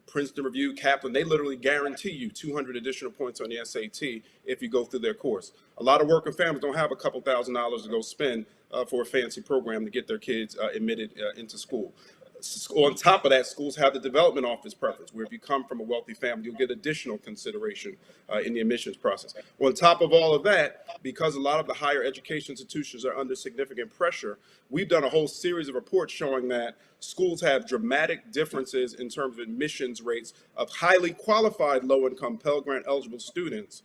Princeton Review, Kaplan, they literally guarantee you 200 additional points on the SAT if you go through their course. A lot of working families don't have a couple $1,000s to go spend for a fancy program to get their kids admitted into school. On top of that, schools have the development office preference, where if you come from a wealthy family, you'll get additional consideration in the admissions process. On top of all of that, because a lot of the higher education institutions are under significant pressure, we've done a whole series of reports showing that schools have dramatic differences in terms of admissions rates of highly qualified low-income Pell Grant eligible students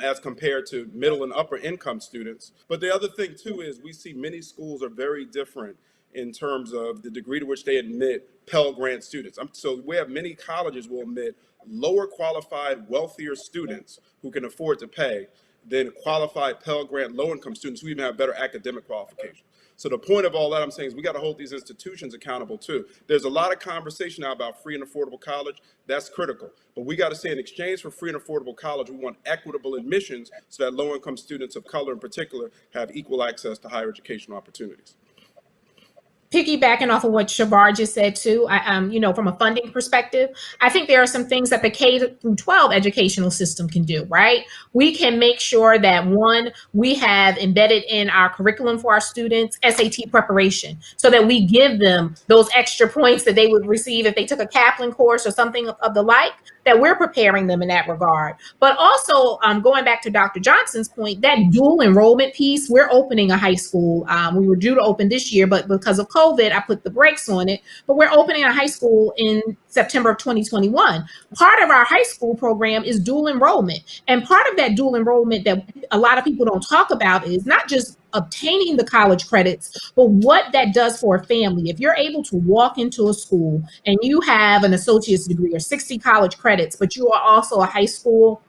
as compared to middle and upper income students. But the other thing too is we see many schools are very different in terms of the degree to which they admit Pell Grant students. So we have many colleges will admit lower qualified, wealthier students who can afford to pay than qualified Pell Grant low-income students who even have better academic qualifications. So the point of all that I'm saying is we got to hold these institutions accountable too. There's a lot of conversation now about free and affordable college. That's critical. But we got to say in exchange for free and affordable college, we want equitable admissions so that low-income students of color in particular have equal access to higher educational opportunities. Piggybacking off of what Shavar just said too, from a funding perspective, I think there are some things that the K through 12 educational system can do, right? We can make sure that one, we have embedded in our curriculum for our students SAT preparation so that we give them those extra points that they would receive if they took a Kaplan course or something of the like, that we're preparing them in that regard. But also going back to Dr. Johnson's point, that dual enrollment piece, we're opening a high school. We were due to open this year, but because of COVID, I put the brakes on it. But we're opening a high school in September of 2021. Part of our high school program is dual enrollment. And part of that dual enrollment that a lot of people don't talk about is not just obtaining the college credits, but what that does for a family. If you're able to walk into a school and you have an associate's degree or 60 college credits, but you are also a high school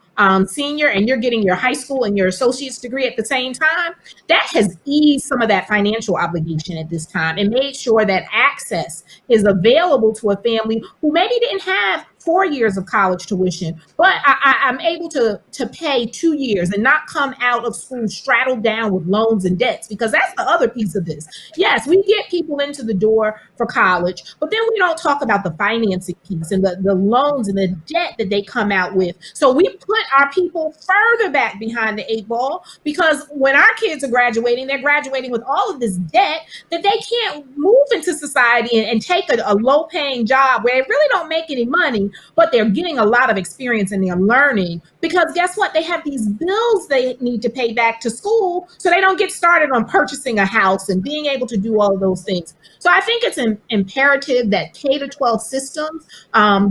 senior and you're getting your high school and your associate's degree at the same time, that has eased some of that financial obligation at this time and made sure that access is available to a family who maybe didn't have 4 years of college tuition, but I'm able to pay 2 years and not come out of school straddled down with loans and debts, because that's the other piece of this. Yes, we get people into the door for college, but then we don't talk about the financing piece and the loans and the debt that they come out with. So we put our people further back behind the 8 ball, because when our kids are graduating, they're graduating with all of this debt that they can't move into society and take a low-paying job where they really don't make any money, but they're getting a lot of experience and they're learning, because guess what? They have these bills they need to pay back to school, so they don't get started on purchasing a house and being able to do all of those things. So I think it's imperative that K-12 systems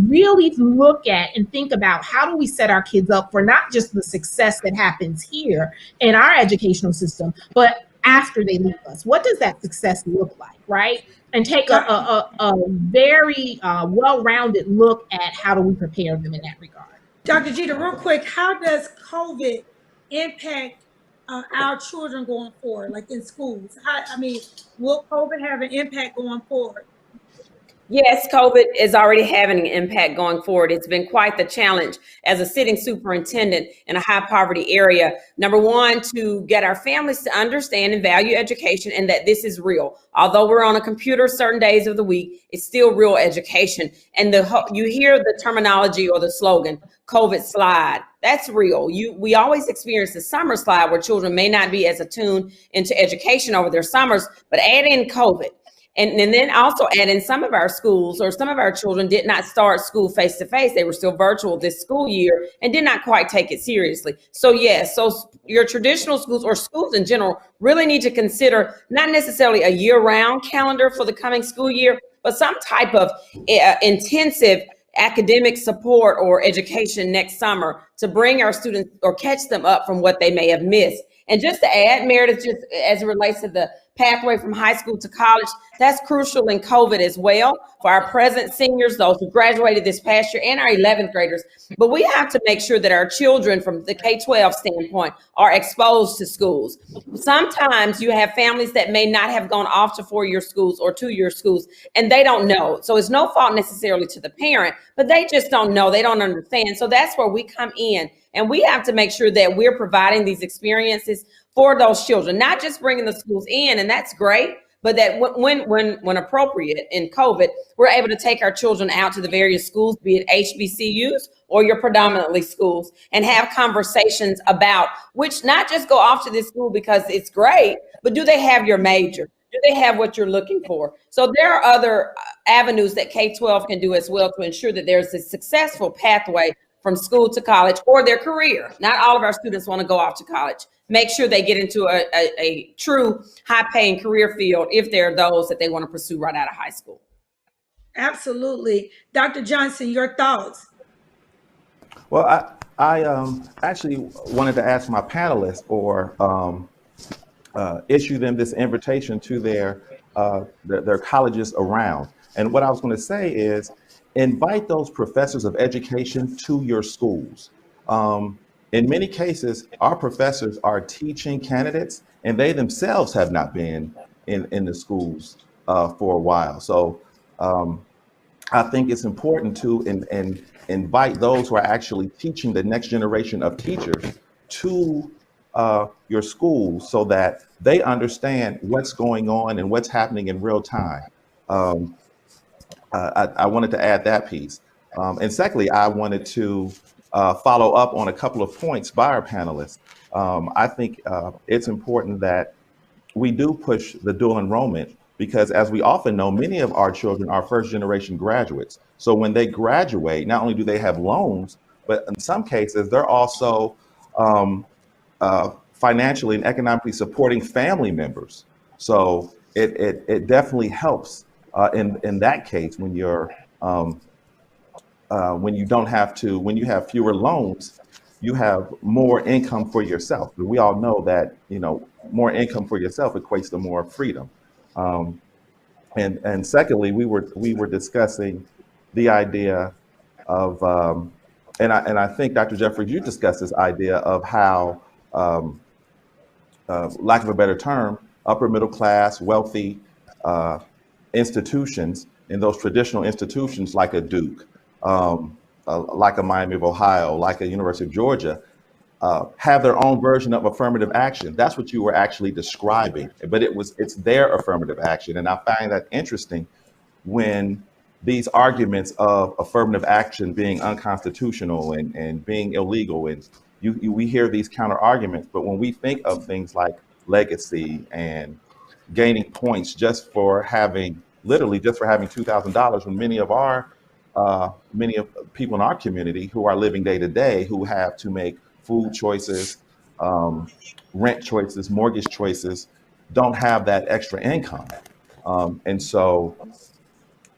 really look at and think about how do we set our kids up for not just the success that happens here in our educational system, but after they leave us. What does that success look like, right? And take a very well-rounded look at how do we prepare them in that regard. Dr. Jeter, real quick, how does COVID impact our children going forward, like in schools? Will COVID have an impact going forward? Yes, COVID is already having an impact going forward. It's been quite the challenge as a sitting superintendent in a high poverty area. Number one, to get our families to understand and value education and that this is real. Although we're on a computer certain days of the week, it's still real education. And you hear the terminology or the slogan, COVID slide. That's real. We always experience the summer slide where children may not be as attuned into education over their summers, but add in COVID. And then also add in some of our schools or some of our children did not start school face to face. They were still virtual this school year and did not quite take it seriously. So yes, so your traditional schools or schools in general really need to consider not necessarily a year round calendar for the coming school year, but some type of intensive academic support or education next summer to bring our students or catch them up from what they may have missed. And just to add, Meredith, just as it relates to the pathway from high school to college, that's crucial in COVID as well for our present seniors, those who graduated this past year, and our 11th graders. But we have to make sure that our children from the K-12 standpoint are exposed to schools. Sometimes you have families that may not have gone off to 4-year schools or 2-year schools, and they don't know. So it's no fault necessarily to the parent, but they just don't know. They don't understand. So that's where we come in, and we have to make sure that we're providing these experiences for those children, not just bringing the schools in, and that's great, but that when appropriate in COVID, we're able to take our children out to the various schools, be it HBCUs or your predominantly schools, and have conversations about which not just go off to this school because it's great, but do they have your major? Do they have what you're looking for? So there are other avenues that K-12 can do as well to ensure that there's a successful pathway from school to college or their career. Not all of our students want to go off to college. Make sure they get into a true high-paying career field if there are those that they want to pursue right out of high school. Absolutely. Dr. Johnson, your thoughts? Well, I actually wanted to ask my panelists or issue them this invitation to their colleges around. And what I was going to say is invite those professors of education to your schools. In many cases, our professors are teaching candidates, and they themselves have not been in the schools for a while. So I think it's important to invite those who are actually teaching the next generation of teachers to your schools so that they understand what's going on and what's happening in real time. I wanted to add that piece. And secondly, I wanted to follow up on a couple of points by our panelists. I think it's important that we do push the dual enrollment because, as we often know, many of our children are first generation graduates. So when they graduate, not only do they have loans, but in some cases, they're also financially and economically supporting family members. So it definitely helps in that case when you're when you have fewer loans, you have more income for yourself. But we all know that, more income for yourself equates to more freedom. And secondly, we were discussing the idea of, and I think Dr. Jeffries, you discussed this idea of how, lack of a better term, upper middle class, wealthy institutions, and those traditional institutions like a Duke, like a Miami of Ohio, like a University of Georgia, have their own version of affirmative action. That's what you were actually describing, but it's their affirmative action. And I find that interesting when these arguments of affirmative action being unconstitutional and being illegal, and we hear these counter arguments, but when we think of things like legacy and gaining points just for having $2,000, when many of people in our community who are living day to day, who have to make food choices, rent choices, mortgage choices, don't have that extra income. And so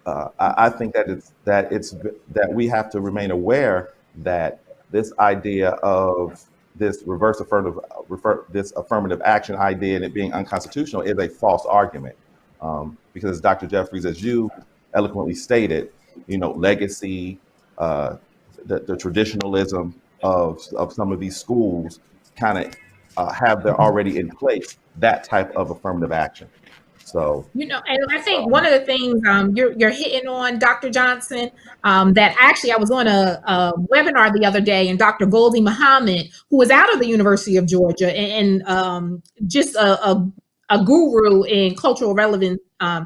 I think that we have to remain aware that this idea of this this affirmative action idea and it being unconstitutional is a false argument. Because Dr. Jeffries, as you eloquently stated, legacy, the traditionalism of some of these schools kind of have there already in place that type of affirmative action. So, And I think one of the things you're hitting on, Dr. Johnson, that actually I was on a webinar the other day, and Dr. Goldie Muhammad, who was out of the University of Georgia and just a guru in cultural relevant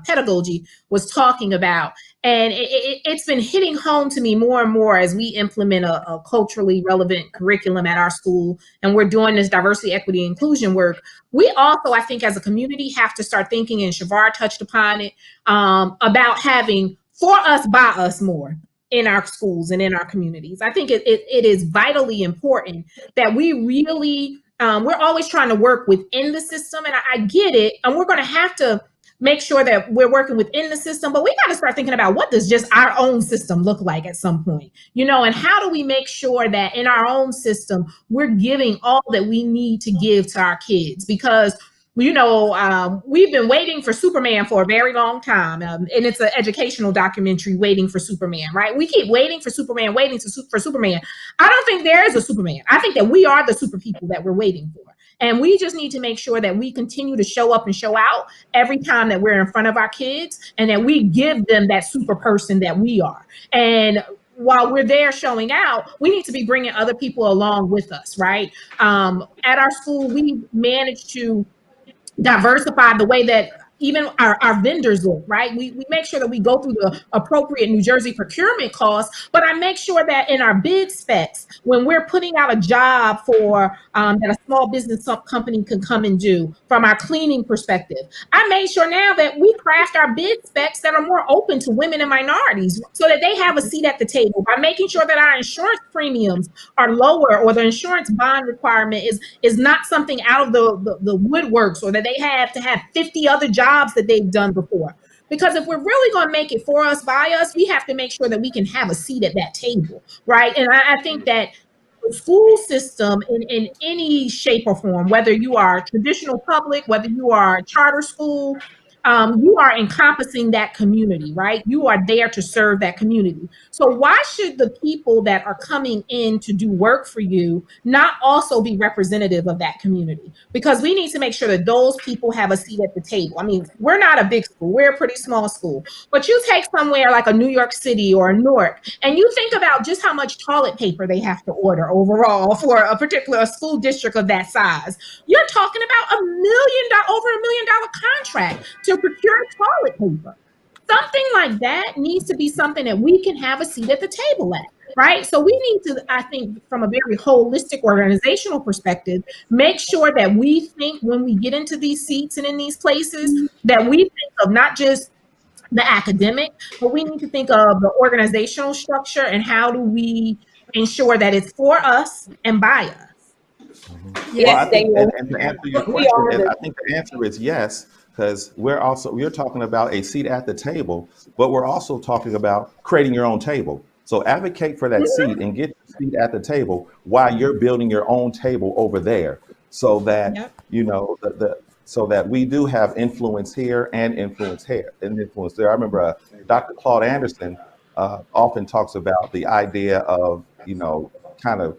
pedagogy, was talking about. And it's been hitting home to me more and more as we implement a culturally relevant curriculum at our school, and we're doing this diversity, equity, inclusion work. We also, I think, as a community, have to start thinking, and Shavar touched upon it, about having for us, by us more in our schools and in our communities. I think it is vitally important that we really, we're always trying to work within the system, and I get it, and we're going to have to make sure that we're working within the system, but we got to start thinking about what does just our own system look like at some point, and how do we make sure that in our own system, we're giving all that we need to give to our kids? Because we've been waiting for Superman for a very long time, and it's an educational documentary, Waiting for Superman, right? We keep waiting for Superman, for Superman. I don't think there is a Superman. I think that we are the super people that we're waiting for. And we just need to make sure that we continue to show up and show out every time that we're in front of our kids, and that we give them that super person that we are. And while we're there showing out, we need to be bringing other people along with us, right? At our school, we managed to diversify the way that even our vendors look, right? We make sure that we go through the appropriate New Jersey procurement costs, but I make sure that in our bid specs, when we're putting out a job for that a small business company can come and do from our cleaning perspective, I made sure now that we craft our bid specs that are more open to women and minorities so that they have a seat at the table, by making sure that our insurance premiums are lower, or the insurance bond requirement is not something out of the woodworks, or that they have to have 50 other jobs that they've done before. Because if we're really going to make it for us, by us, we have to make sure that we can have a seat at that table, right? And I think that the school system in any shape or form, whether you are traditional public, whether you are a charter school, you are encompassing that community, right? You are there to serve that community. So why should the people that are coming in to do work for you not also be representative of that community? Because we need to make sure that those people have a seat at the table. I mean, we're not a big school, we're a pretty small school, but you take somewhere like a New York City or a Newark, and you think about just how much toilet paper they have to order overall for a particular school district of that size. You're talking about over $1 million contract to procure toilet paper. Something like that needs to be something that we can have a seat at the table at, right? So we need to, I think, from a very holistic organizational perspective, make sure that we think when we get into these seats and in these places, that we think of not just the academic, but we need to think of the organizational structure and how do we ensure that it's for us and by us. Well, I Yes, think, Daniel. and to answer your We question, are and the I think the answer is yes, because we're talking about a seat at the table, but we're also talking about creating your own table. So advocate for that seat and get your seat at the table while you're building your own table over there, so that Yep. so that we do have influence here and influence here and influence there. I remember Dr. Claude Anderson often talks about the idea of kind of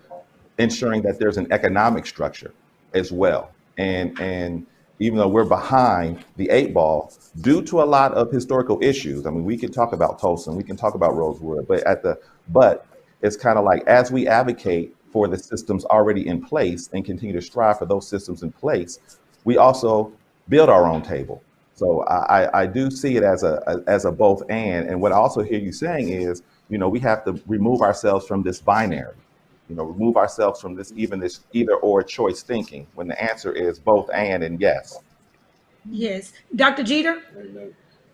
ensuring that there's an economic structure as well. And even though we're behind the 8 ball due to a lot of historical issues, I mean, we can talk about Tulsa and we can talk about Rosewood, but it's kind of like, as we advocate for the systems already in place and continue to strive for those systems in place, we also build our own table. So I do see it as a both and what I also hear you saying is, we have to remove ourselves from this binary. Remove ourselves from this either or choice thinking, when the answer is both and yes. Yes. Dr. Jeter?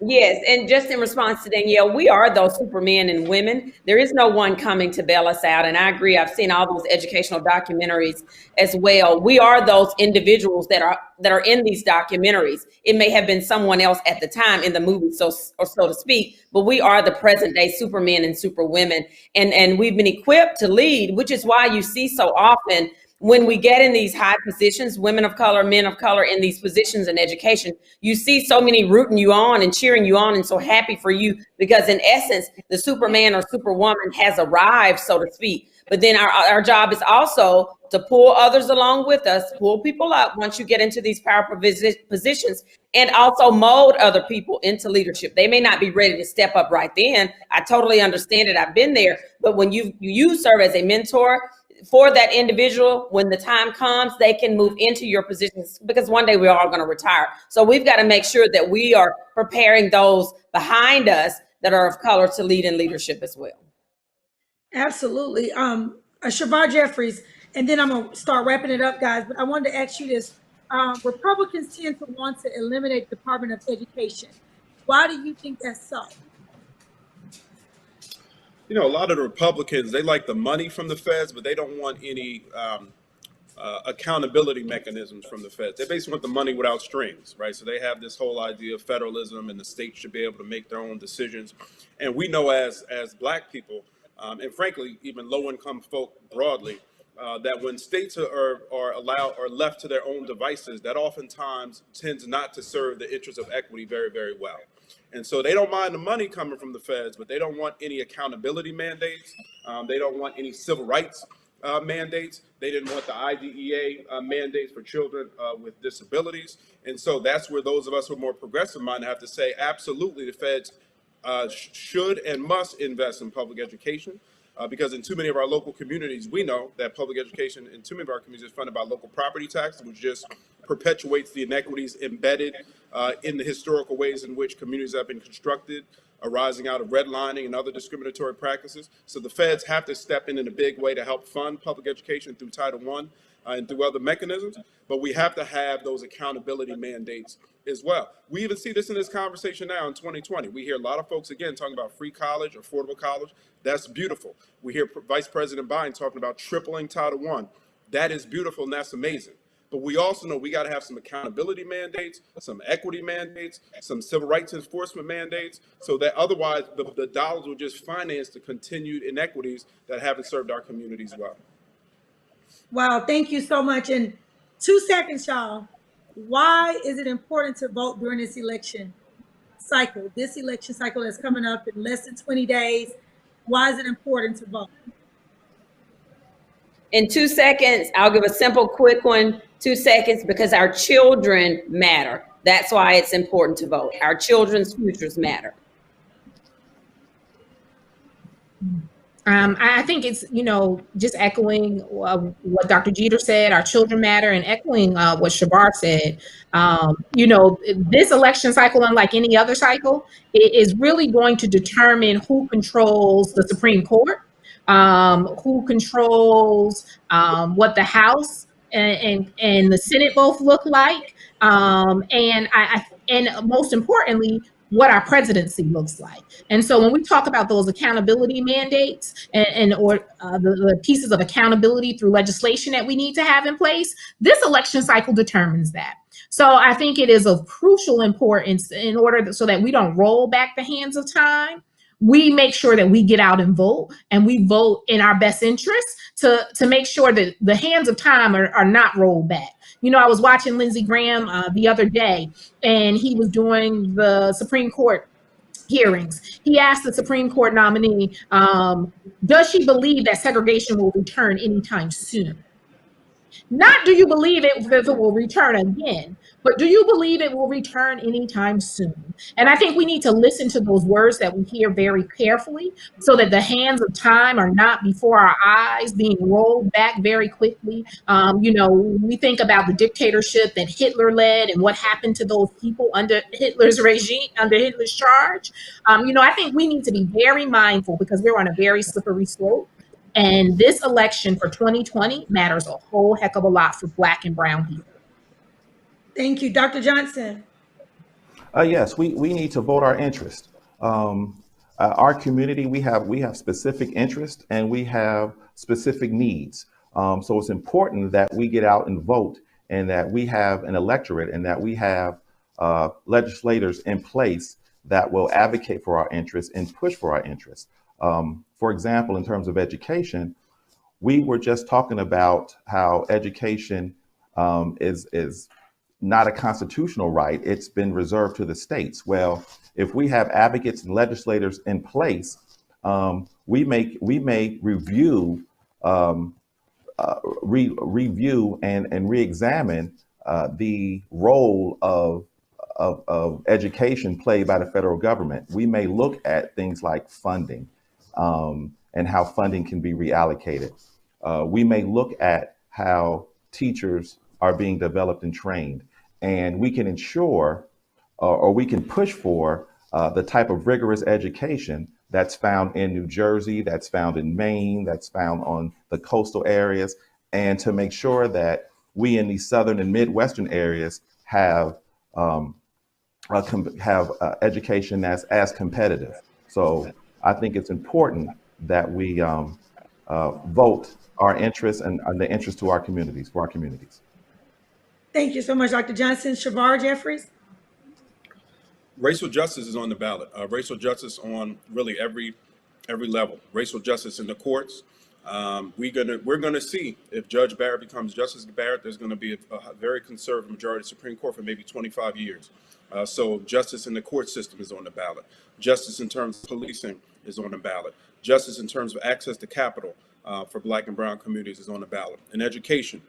Yes, and just in response to Danielle, we are those supermen and women. There is no one coming to bail us out. And I agree. I've seen all those educational documentaries as well. We are those individuals that are in these documentaries. It may have been someone else at the time in the movie, so to speak, but we are the present day supermen and superwomen. And we've been equipped to lead, which is why you see so often when we get in these high positions, women of color, men of color in these positions in education, you see so many rooting you on and cheering you on and so happy for you, because in essence, the Superman or Superwoman has arrived, so to speak. But then our job is also to pull others along with us, pull people up once you get into these powerful positions, and also mold other people into leadership. They may not be ready to step up right then. I totally understand it. I've been there. But when you serve as a mentor for that individual, when the time comes, they can move into your positions, because one day we're all going to retire. So we've got to make sure that we are preparing those behind us that are of color to lead in leadership as well. Absolutely. Shavar Jeffries, and then I'm gonna start wrapping it up, guys. But I wanted to ask you this: Republicans tend to want to eliminate the Department of Education. Why do you think that's so? You know, a lot of the Republicans, they like the money from the feds, but they don't want any accountability mechanisms from the feds. They basically want the money without strings, right? So they have this whole idea of federalism, and the states should be able to make their own decisions. And we know as Black people, and frankly, even low-income folk broadly, that when states are allowed or left to their own devices, that oftentimes tends not to serve the interests of equity very, very well. And so they don't mind the money coming from the feds, but they don't want any accountability mandates. They don't want any civil rights mandates. They didn't want the IDEA mandates for children with disabilities. And so that's where those of us who are more progressive minded have to say, absolutely, the feds should and must invest in public education. Because in too many of our local communities, we know that public education in too many of our communities is funded by local property tax, which just perpetuates the inequities embedded in the historical ways in which communities have been constructed, arising out of redlining and other discriminatory practices. So the feds have to step in a big way to help fund public education through Title I and through other mechanisms. But we have to have those accountability mandates as well. We even see this in this conversation now in 2020. We hear a lot of folks, again, talking about free college, affordable college. That's beautiful. We hear Vice President Biden talking about tripling Title I. That is beautiful and that's amazing. But we also know we got to have some accountability mandates, some equity mandates, some civil rights enforcement mandates, so that otherwise the dollars will just finance the continued inequities that haven't served our communities well. Wow, thank you so much. In 2 seconds, y'all, why is it important to vote during this election cycle? This election cycle that's coming up in less than 20 days. Why is it important to vote? In 2 seconds, I'll give a simple, quick one. 2 seconds, because our children matter. That's why it's important to vote. Our children's futures matter. I think it's, just echoing what Dr. Jeter said, our children matter, and echoing what Shavar said. This election cycle, unlike any other cycle, it is really going to determine who controls the Supreme Court, who controls what the House and the Senate both look like, and most importantly, what our presidency looks like. And so when we talk about those accountability mandates or the pieces of accountability through legislation that we need to have in place, this election cycle determines that. So I think it is of crucial importance in order so that we don't roll back the hands of time. We make sure that we get out and vote, and we vote in our best interest to make sure that the hands of time are not rolled back. I was watching Lindsey Graham the other day, and he was doing the Supreme Court hearings. He asked the Supreme Court nominee, does she believe that segregation will return anytime soon? Not do you believe it will return again, but do you believe it will return anytime soon? And I think we need to listen to those words that we hear very carefully so that the hands of time are not before our eyes being rolled back very quickly. We think about the dictatorship that Hitler led and what happened to those people under Hitler's regime, under Hitler's charge. I think we need to be very mindful because we're on a very slippery slope. And this election for 2020 matters a whole heck of a lot for Black and brown people. Thank you. Dr. Johnson. Yes, we need to vote our interest. Our community, we have specific interests and we have specific needs. So it's important that we get out and vote and that we have an electorate and that we have legislators in place that will advocate for our interests and push for our interests. For example, in terms of education, we were just talking about how education is not a constitutional right. It's been reserved to the states. Well, if we have advocates and legislators in place, we may review review and re-examine the role of education played by the federal government. We may look at things like funding and how funding can be reallocated. We may look at how teachers are being developed and trained, and we can ensure or we can push for the type of rigorous education that's found in New Jersey, that's found in Maine, that's found on the coastal areas, and to make sure that we in these southern and midwestern areas have education that's as competitive. So I think it's important that we vote our interests and the interest to our communities, for our communities. Thank you so much, Dr. Johnson. Shavar Jeffries. Racial justice is on the ballot. Racial justice on really every level. Racial justice in the courts. We're gonna see if Judge Barrett becomes Justice Barrett. There's going to be a very conservative majority of the Supreme Court for maybe 25 years. So justice in the court system is on the ballot. Justice in terms of policing is on the ballot. Justice in terms of access to capital for Black and brown communities is on the ballot. And education,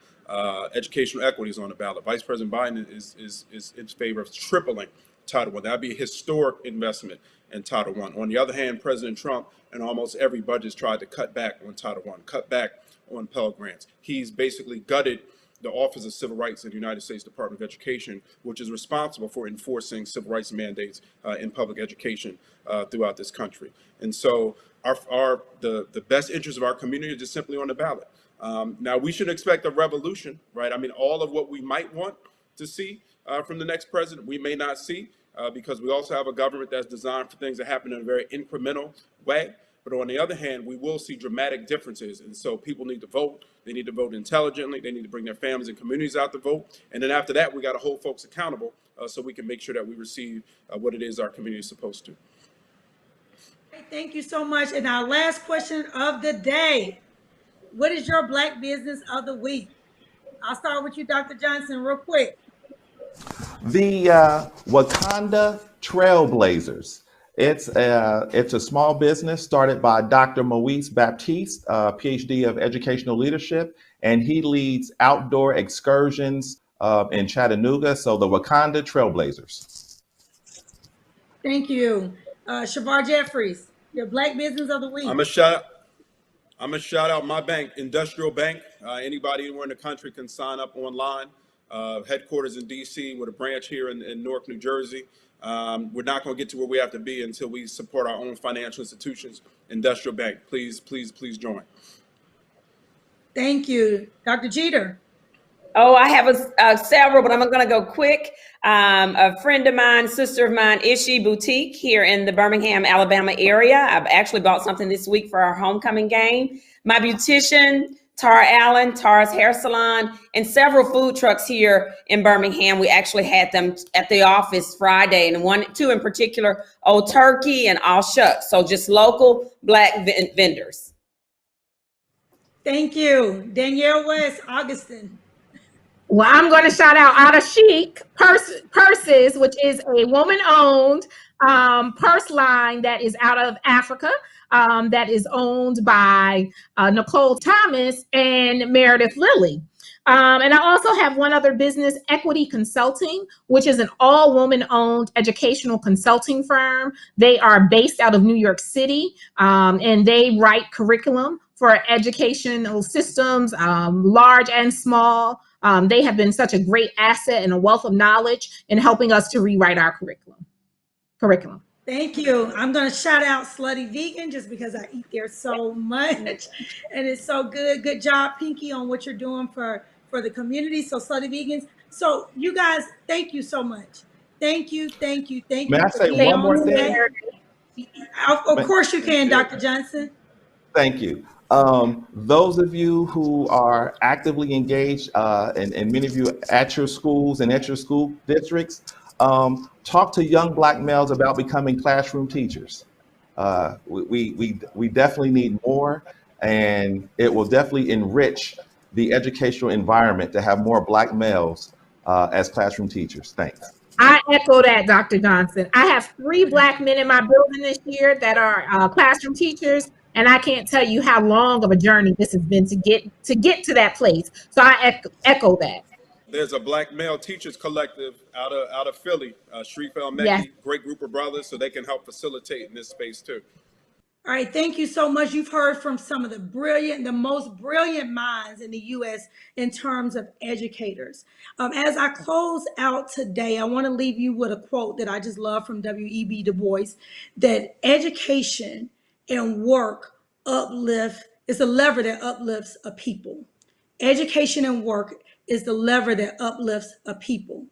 educational equity is on the ballot. Vice President Biden is in favor of tripling Title I. That'd be a historic investment in Title I. On the other hand, President Trump and almost every budget's tried to cut back on Title I, cut back on Pell Grants. He's basically gutted the Office of Civil Rights in the United States Department of Education, which is responsible for enforcing civil rights mandates in public education throughout this country. And so the best interests of our community are just simply on the ballot. Now, we should expect a revolution, right? I mean, all of what we might want to see from the next president, we may not see because we also have a government that's designed for things to happen in a very incremental way. But on the other hand, we will see dramatic differences. And so people need to vote. They need to vote intelligently. They need to bring their families and communities out to vote. And then after that, we got to hold folks accountable so we can make sure that we receive what it is our community is supposed to. Thank you so much. And our last question of the day. What is your Black business of the week? I'll start with you, Dr. Johnson, real quick. The Wakanda Trailblazers. It's a small business started by Dr. Moise Baptiste, PhD of Educational Leadership, and he leads outdoor excursions in Chattanooga. So the Wakanda Trailblazers. Thank you. Shavar Jeffries, your Black business of the week. I'm gonna shout out my bank, Industrial Bank. Anybody anywhere in the country can sign up online. Headquarters in DC with a branch here in Newark, New Jersey. We're not going to get to where we have to be until we support our own financial institutions. Industrial Bank, please, please, please join. Thank you. Dr. Jeter. Oh, I have several, but I'm going to go quick. A friend of mine, sister of mine, Ishi Boutique here in the Birmingham, Alabama area. I've actually bought something this week for our homecoming game. My beautician, Tara Allen, Tara's Hair Salon, and several food trucks here in Birmingham. We actually had them at the office Friday, and two in particular, Old Turkey and All Shucks. So just local Black vendors. Thank you. Danielle West, Augustin. Well, I'm going to shout out of Chic Purses, which is a woman-owned purse line that is out of Africa, that is owned by Nicole Thomas and Meredith Lilly. And I also have one other business, Equity Consulting, which is an all-woman-owned educational consulting firm. They are based out of New York City, and they write curriculum for educational systems, large and small. They have been such a great asset and a wealth of knowledge in helping us to rewrite our curriculum. Thank you. I'm going to shout out Slutty Vegan just because I eat there so much and it's so good. Good job, Pinky, on what you're doing for the community. So Slutty Vegans. So you guys, thank you so much. Thank you. May I say one more thing? Of course you can, Dr. Johnson. Thank you. Those of you who are actively engaged, and many of you at your schools and at your school districts, talk to young Black males about becoming classroom teachers. We definitely need more, and it will definitely enrich the educational environment to have more Black males as classroom teachers. Thanks. I echo that, Dr. Johnson. I have 3 Black men in my building this year that are classroom teachers. And I can't tell you how long of a journey this has been to get to that place. So I echo that. There's a Black Male Teachers Collective out of Philly, Shreveport, Yes. Macon, great group of brothers, so they can help facilitate in this space too. All right, thank you so much. You've heard from some of the most brilliant minds in the U.S. in terms of educators. As I close out today, I want to leave you with a quote that I just love from W.E.B. Du Bois, that education and work is a lever that uplifts a people. Education and work is the lever that uplifts a people.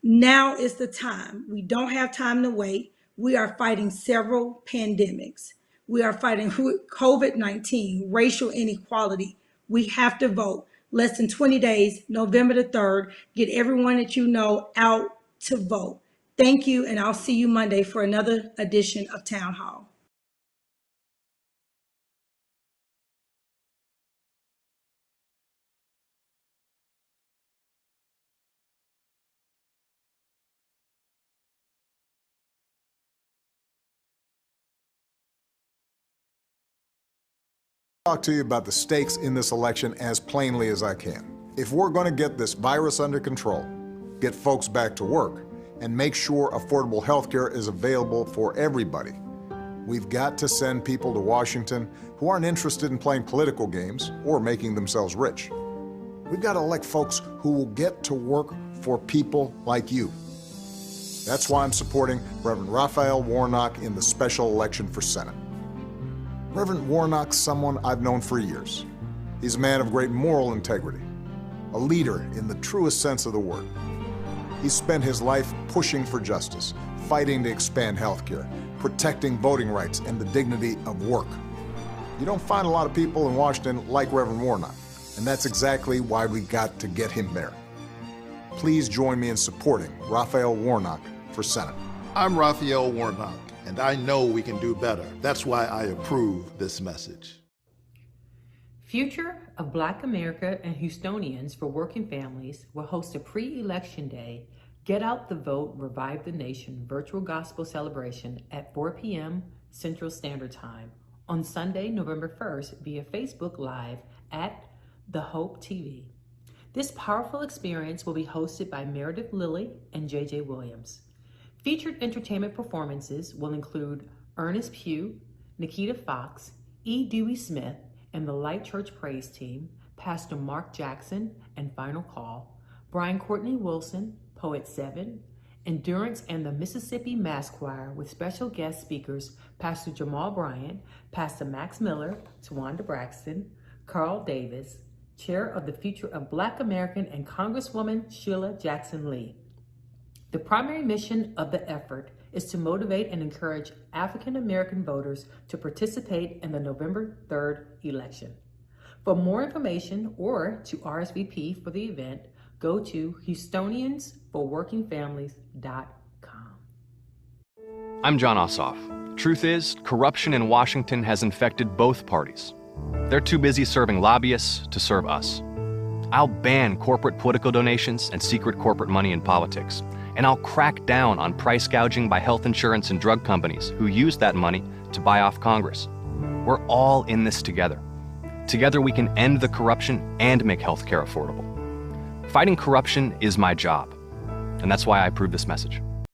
Now is the time. We don't have time to wait. We are fighting several pandemics. We are fighting COVID-19, racial inequality. We have to vote. Less than 20 days, November the 3rd. Get everyone that you know out to vote. Thank you, and I'll see you Monday for another edition of Town Hall. Talk to you about the stakes in this election as plainly as I can. If we're going to get this virus under control, get folks back to work, and make sure affordable health care is available for everybody, we've got to send people to Washington who aren't interested in playing political games or making themselves rich. We've got to elect folks who will get to work for people like you. That's why I'm supporting Reverend Raphael Warnock in the special election for Senate. Reverend Warnock's someone I've known for years. He's a man of great moral integrity, a leader in the truest sense of the word. He's spent his life pushing for justice, fighting to expand healthcare, protecting voting rights and the dignity of work. You don't find a lot of people in Washington like Reverend Warnock, and that's exactly why we got to get him there. Please join me in supporting Raphael Warnock for Senate. I'm Raphael Warnock, and I know we can do better. That's why I approve this message. Future of Black America and Houstonians for Working Families will host a pre-election day Get Out the Vote, Revive the Nation virtual gospel celebration at 4 p.m. Central Standard Time on Sunday, November 1st via Facebook Live at The Hope TV. This powerful experience will be hosted by Meredith Lilly and J.J. Williams. Featured entertainment performances will include Ernest Pugh, Nikita Fox, E. Dewey Smith, and the Light Church Praise Team, Pastor Mark Jackson and Final Call, Brian Courtney Wilson, Poet 7, Endurance and the Mississippi Mass Choir with special guest speakers Pastor Jamal Bryant, Pastor Max Miller, Tawanda Braxton, Carl Davis, Chair of the Future of Black American and Congresswoman Sheila Jackson Lee. The primary mission of the effort is to motivate and encourage African American voters to participate in the November 3rd election. For more information or to RSVP for the event, go to HoustoniansForWorkingFamilies.com. I'm John Ossoff. Truth is, corruption in Washington has infected both parties. They're too busy serving lobbyists to serve us. I'll ban corporate political donations and secret corporate money in politics. And I'll crack down on price gouging by health insurance and drug companies who use that money to buy off Congress. We're all in this together. Together we can end the corruption and make healthcare affordable. Fighting corruption is my job, and that's why I approve this message.